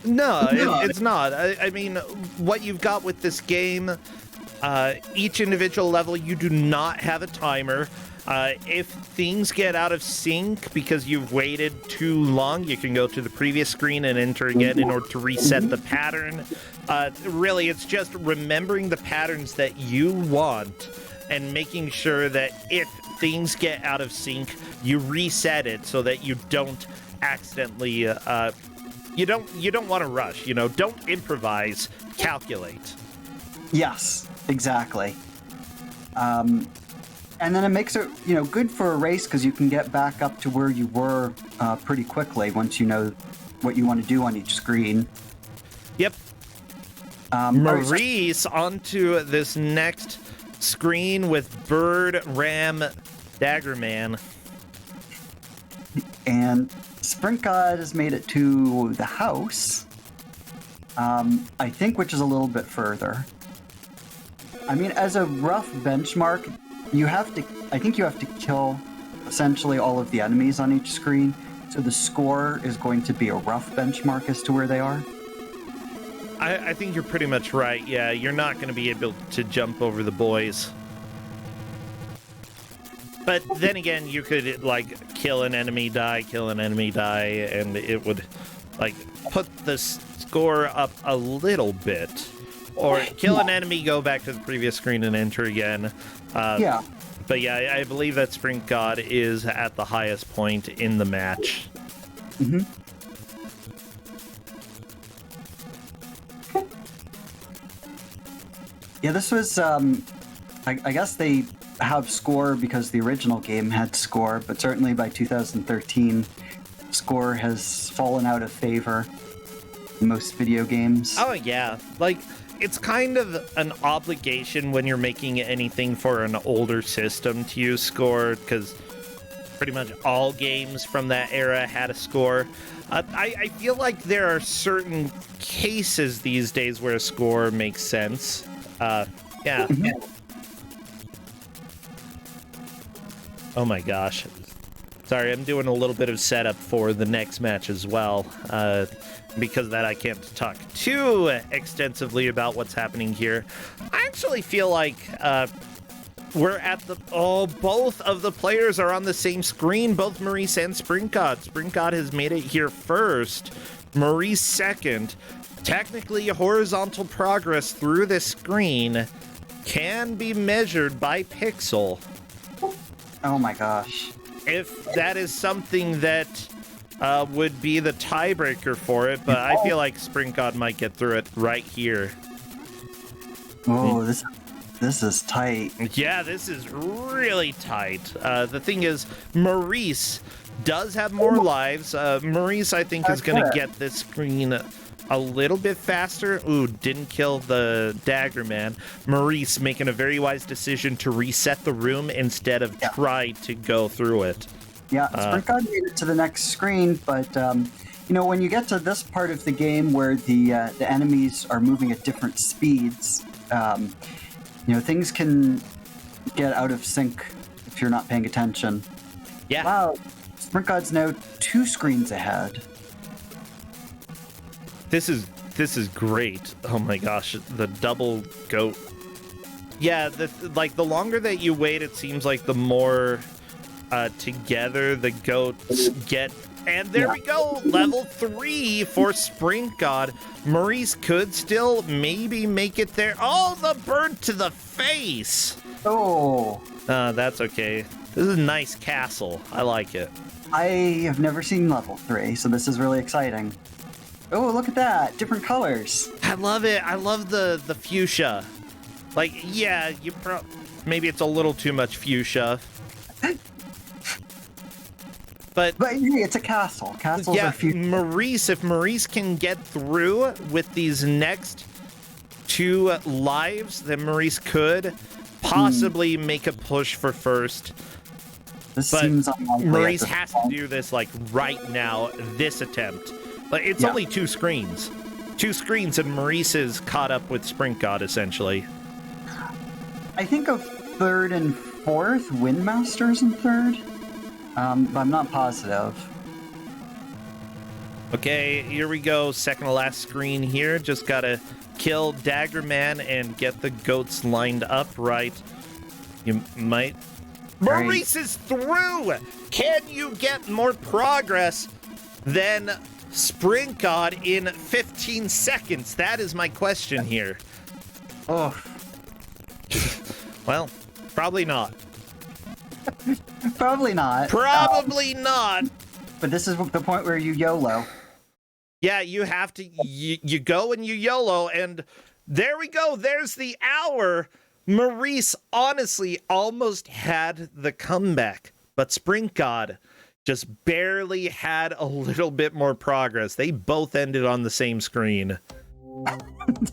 No, it's not. I mean, what you've got with this game, each individual level, you do not have a timer. If things get out of sync because you've waited too long, you can go to the previous screen and enter again in order to reset the pattern. Really, it's just remembering the patterns that you want and making sure that if things get out of sync, you reset it so that you don't accidentally, you don't want to rush, don't improvise, calculate. Yes, exactly. And then it makes it, good for a race because you can get back up to where you were pretty quickly once you know what you want to do on each screen. Yep. Maurice onto this next screen with Bird, Ram, Daggerman. And Sprint God has made it to the house, I think, which is a little bit further. I mean, as a rough benchmark, I think you have to kill essentially all of the enemies on each screen. So the score is going to be a rough benchmark as to where they are. I think you're pretty much right. Yeah, you're not going to be able to jump over the boys. But then again, you could, like, kill an enemy, die, and it would, like, put the score up a little bit. Or kill an enemy, go back to the previous screen and enter again. Yeah. But yeah, I believe that Sprint God is at the highest point in the match. Mm-hmm. Yeah, this was, I guess they have score because the original game had score, but certainly by 2013, score has fallen out of favor in most video games. Oh, yeah. Like, it's kind of an obligation when you're making anything for an older system to use score, because pretty much all games from that era had a score. I feel like there are certain cases these days where a score makes sense. Yeah. Oh my gosh. Sorry, I'm doing a little bit of setup for the next match as well. Because of that, I can't talk too extensively about what's happening here. I actually feel like we're at the... Oh, both of the players are on the same screen, both Maurice and Sprint God. Sprint God has made it here first. Maurice second. Technically, horizontal progress through this screen can be measured by pixel. Oh my gosh. If that is something that would be the tiebreaker for it, but I feel like Sprint God might get through it right here. Oh, this is tight. Yeah, this is really tight. The thing is, Maurice does have more lives. Maurice, I think, is going to get this screen a little bit faster. Ooh, didn't kill the Dagger Man. Maurice making a very wise decision to reset the room instead of try to go through it. Yeah, Sprint God made it to the next screen, but when you get to this part of the game where the enemies are moving at different speeds, things can get out of sync if you're not paying attention. Yeah. Wow, Sprint God's now 2 screens ahead. This is great. Oh my gosh, the double goat. Yeah, the longer that you wait, it seems like the more together the goats get. And there we go, level 3 for Sprint God. Maurice could still maybe make it there. Oh, the bird to the face. Oh. That's okay. This is a nice castle. I like it. I have never seen level 3, so this is really exciting. Oh, look at that. Different colors. I love it. I love the fuchsia. Like, yeah, maybe it's a little too much fuchsia. But it's a castle. Castles are fuchsia. Maurice, if Maurice can get through with these next 2 lives, then Maurice could possibly make a push for first. This seems unlikely. Maurice has to do this, like, right now, this attempt. Like, it's only 2 screens. 2 screens, and Maurice is caught up with Sprint God, essentially. I think of 3rd and 4th, Windmaster's in 3rd, but I'm not positive. Okay, here we go. Second to last screen here. Just gotta kill Dagger Man and get the goats lined up right. You might... Maurice is through! Can you get more progress than Sprint God in 15 seconds? That is my question here. Oh. Well, probably not. Probably not. Probably not. But this is the point where you YOLO. Yeah, you have to, you go and you YOLO, and there we go. There's the hour. Maurice honestly almost had the comeback, but Sprint God just barely had a little bit more progress. They both ended on the same screen.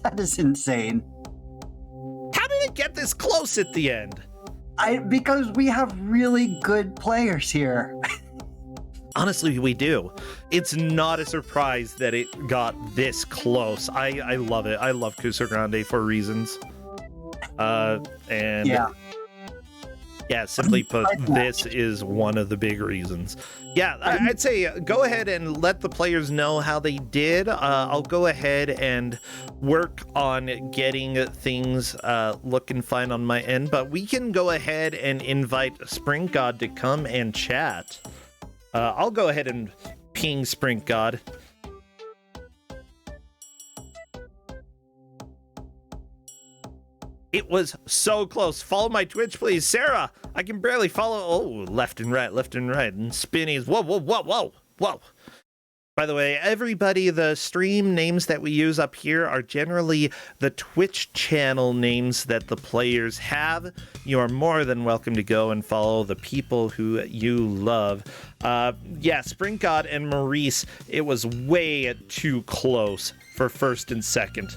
That is insane. How did it get this close at the end? Because we have really good players here. Honestly, we do. It's not a surprise that it got this close. I love it. I love Kusog7ande for reasons. And yeah, simply put, this is one of the big reasons. Yeah, I'd say go ahead and let the players know how they did. I'll go ahead and work on getting things looking fine on my end, but we can go ahead and invite Sprint God to come and chat. I'll go ahead and ping Sprint God. It was so close. Follow my Twitch, please. Sarah, I can barely follow. Oh, left and right, and spinnies. Whoa, whoa, whoa, whoa, whoa. By the way, everybody, the stream names that we use up here are generally the Twitch channel names that the players have. You are more than welcome to go and follow the people who you love. Yeah, Sprint God and Maurice, it was way too close for first and second.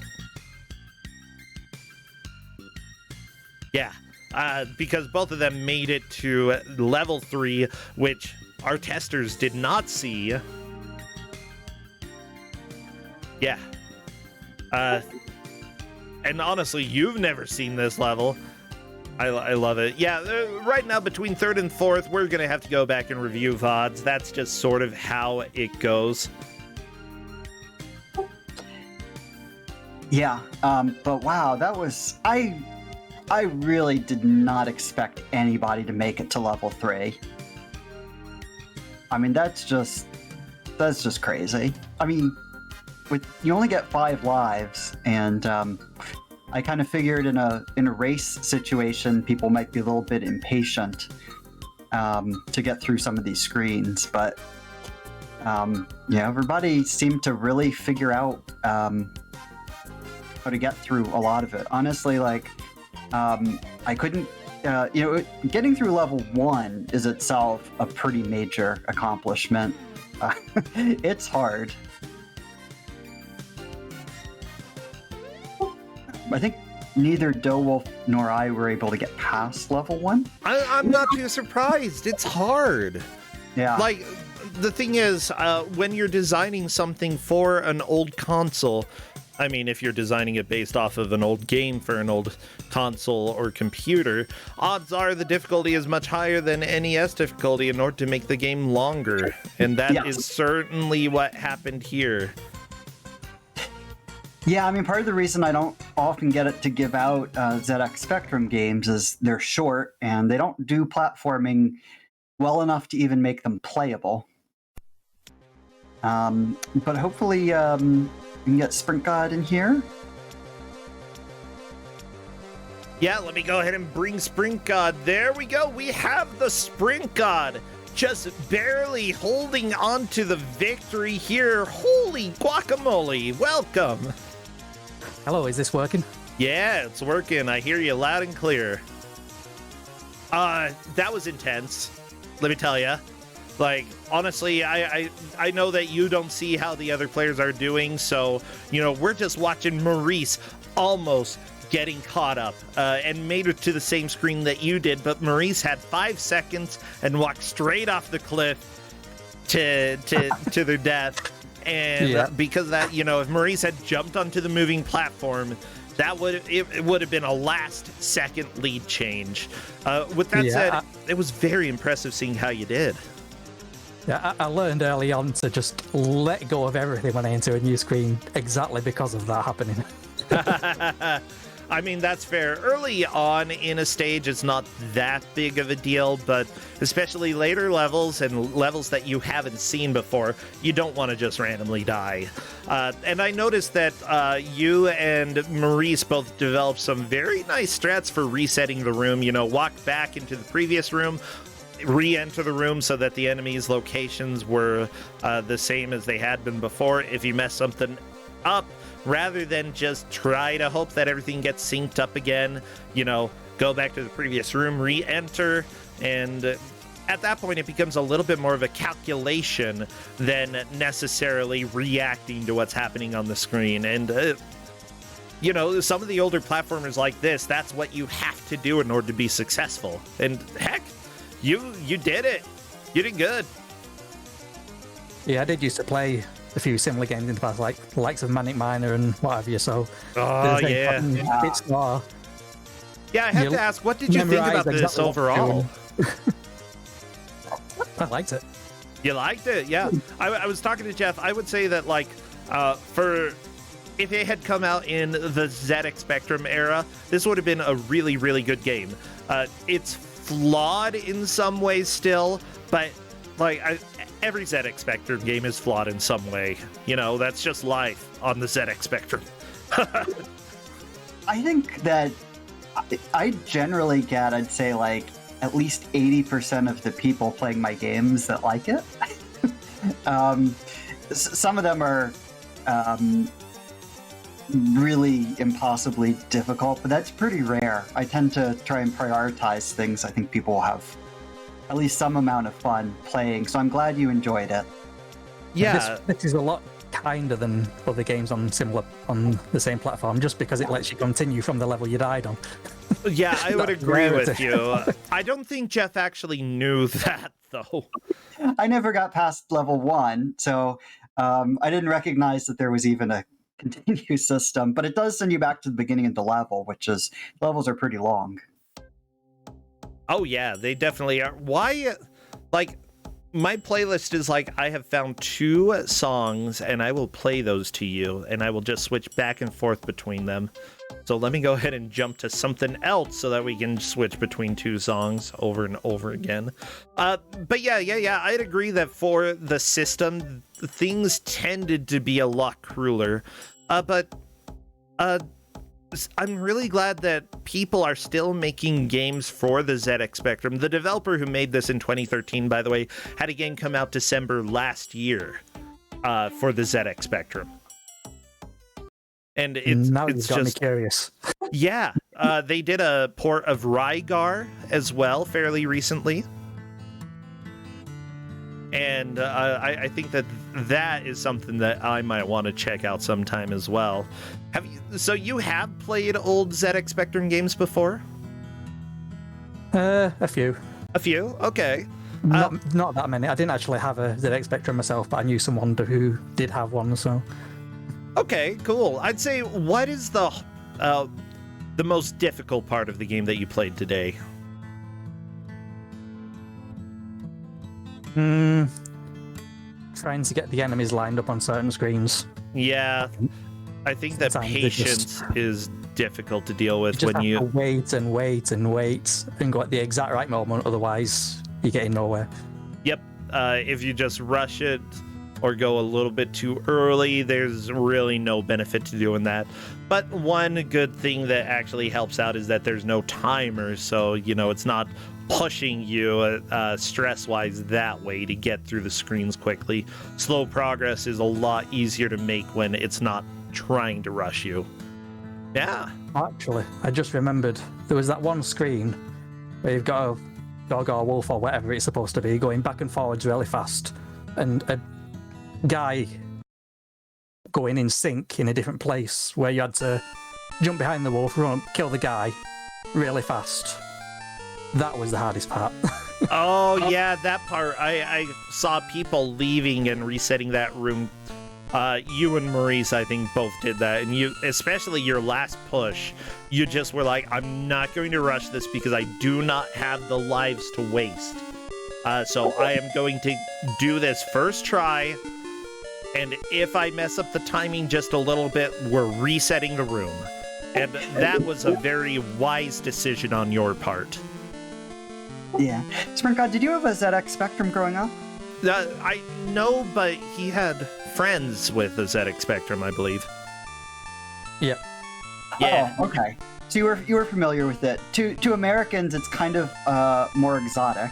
Yeah, because both of them made it to level 3, which our testers did not see. Yeah. And honestly, you've never seen this level. I love it. Yeah, right now between 3rd and 4th, we're going to have to go back and review VODs. That's just sort of how it goes. Yeah, but wow, that was... I really did not expect anybody to make it to level 3. I mean, that's just crazy. I mean, you only get 5 lives, and I kind of figured in a race situation, people might be a little bit impatient to get through some of these screens, but yeah, everybody seemed to really figure out how to get through a lot of it. Honestly, like. I couldn't, getting through level 1 is itself a pretty major accomplishment. It's hard. I think neither Dowolf nor I were able to get past level 1. I'm not too surprised. It's hard. Yeah. Like, the thing is, when you're designing something for an old console, I mean, if you're designing it based off of an old game for an old console or computer, odds are the difficulty is much higher than NES difficulty in order to make the game longer. And that is certainly what happened here. Yeah, I mean, part of the reason I don't often get it to give out ZX Spectrum games is they're short and they don't do platforming well enough to even make them playable. But hopefully... we can get Sprint God in here. Yeah, let me go ahead and bring Sprint God. There we go. We have the Sprint God just barely holding on to the victory here. Holy guacamole. Welcome. Hello, is this working? Yeah, it's working. I hear you loud and clear. That was intense. Let me tell you. Like, honestly, I know that you don't see how the other players are doing, so, we're just watching Maurice almost getting caught up and made it to the same screen that you did, but Maurice had 5 seconds and walked straight off the cliff to their death. And because of that, if Maurice had jumped onto the moving platform, it would have been a last-second lead change. With that said, it was very impressive seeing how you did. Yeah, I learned early on to just let go of everything when I enter a new screen exactly because of that happening. I mean, that's fair. Early on in a stage, it's not that big of a deal, but especially later levels and levels that you haven't seen before, you don't want to just randomly die. And I noticed that you and Maurice both developed some very nice strats for resetting the room. Walk back into the previous room, re-enter the room so that the enemy's locations were the same as they had been before. If you mess something up rather than just try to hope that everything gets synced up again. Go back to the previous room, re-enter, and at that point it becomes a little bit more of a calculation than necessarily reacting to what's happening on the screen. And some of the older platformers like this, that's what you have to do in order to be successful. And heck, you did it. You did good. Yeah, I did used to play a few similar games in the past, like the likes of Manic Miner and what have you. So, yeah. It's not. Yeah, I have to ask, what did you think about this overall? I liked it. You liked it, yeah. I was talking to Jeff. I would say that, if it had come out in the ZX Spectrum era, this would have been a really, really good game. It's flawed in some ways still, but every ZX Spectrum game is flawed in some way. That's just life on the ZX Spectrum. I think that I generally get, I'd say, at least 80% of the people playing my games that like it. Some of them are really impossibly difficult, but that's pretty rare. I tend to try and prioritize things I think people will have at least some amount of fun playing, so I'm glad you enjoyed it. Yeah. This is a lot kinder than other games on the same platform, just because it lets you continue from the level you died on. Yeah, I would agree with you. I don't think Jeff actually knew that, though. I never got past level 1, so I didn't recognize that there was even a continue system, but it does send you back to the beginning of the level, levels are pretty long. Oh yeah, they definitely are. Why, my playlist is I have found 2 songs and I will play those to you and I will just switch back and forth between them. So let me go ahead and jump to something else so that we can switch between 2 songs over and over again. But yeah, I'd agree that for the system, things tended to be a lot crueler. But I'm really glad that people are still making games for the ZX Spectrum. The developer who made this in 2013, by the way, had a game come out December last year for the ZX Spectrum. And it's got me curious. Yeah, they did a port of Rygar as well fairly recently. And I think that is something that I might want to check out sometime as well. So you have played old ZX Spectrum games before? A few. A few? Okay. Not that many. I didn't actually have a ZX Spectrum myself, but I knew someone who did have one, so... Okay, cool. I'd say, what is the most difficult part of the game that you played today? Trying to get the enemies lined up on certain screens. Yeah, I think that patience is difficult to deal with when you wait and wait and wait and go at the exact right moment. Otherwise, you're getting nowhere. Yep. If you just rush it or go a little bit too early, there's really no benefit to doing that. But one good thing that actually helps out is that there's no timer, so it's not pushing you stress-wise that way to get through the screens quickly. Slow progress is a lot easier to make when it's not trying to rush you. Yeah. Actually, I just remembered there was that one screen where you've got a dog or wolf or whatever it's supposed to be going back and forwards really fast, and a guy going in sync in a different place where you had to jump behind the wolf, run up, kill the guy really fast. That was the hardest part. Oh, yeah, that part. I saw people leaving and resetting that room. You and Maurice, I think, both did that. And you, especially your last push, you just were like, I'm not going to rush this because I do not have the lives to waste. So I am going to do this first try. And if I mess up the timing just a little bit, we're resetting the room. And that was a very wise decision on your part. Yeah. Sprint God, did you have a ZX Spectrum growing up? I know, but he had friends with the ZX Spectrum, I believe. Yep. Yeah. Oh, okay. So you were familiar with it. To Americans, it's kind of more exotic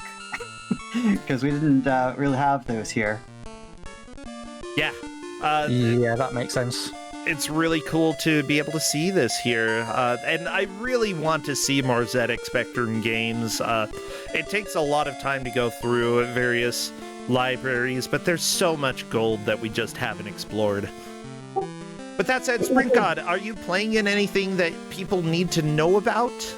because we didn't really have those here. Yeah. Yeah, that makes sense. it's really cool to be able to see this here. And I really want to see more ZX Spectrum games. It takes a lot of time to go through various libraries, but there's so much gold that we just haven't explored. With that said, Spring God, are you playing in anything that people need to know about?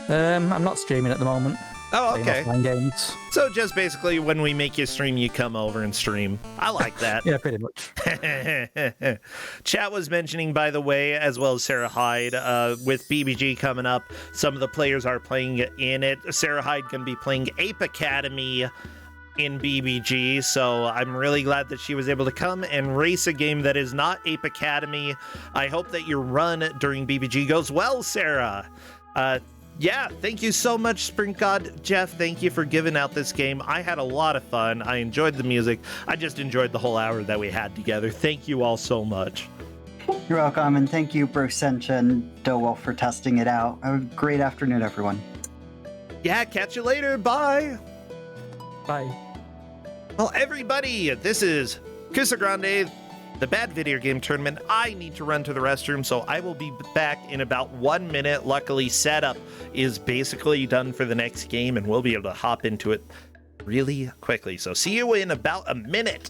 I'm not streaming at the moment. Oh, okay. Playing offline games. So just basically when we make you stream, you come over and stream. I like that. Yeah, pretty much. Chat was mentioning, by the way, as well as Sarah Hyde, with BBG coming up, some of the players are playing in it. Sarah Hyde can be playing Ape Academy in BBG, so I'm really glad that she was able to come and race a game that is not Ape Academy. I hope that your run during BBG goes well, Sarah. Yeah, thank you so much, Spring God. Jeff, thank you for giving out this game. I had a lot of fun. I enjoyed the music. I just enjoyed the whole hour that we had together. Thank you all so much. You're welcome, and thank you, Bruce Sencha and Dowell, for testing it out. Have a great afternoon, everyone. Yeah, catch you later. Bye. Bye. Well, everybody, this is Kusog7ande, the Bad Video Game Tournament. I need to run to the restroom, so I will be back in about 1 minute. Luckily, setup is basically done for the next game, and we'll be able to hop into it really quickly. So see you in about a minute.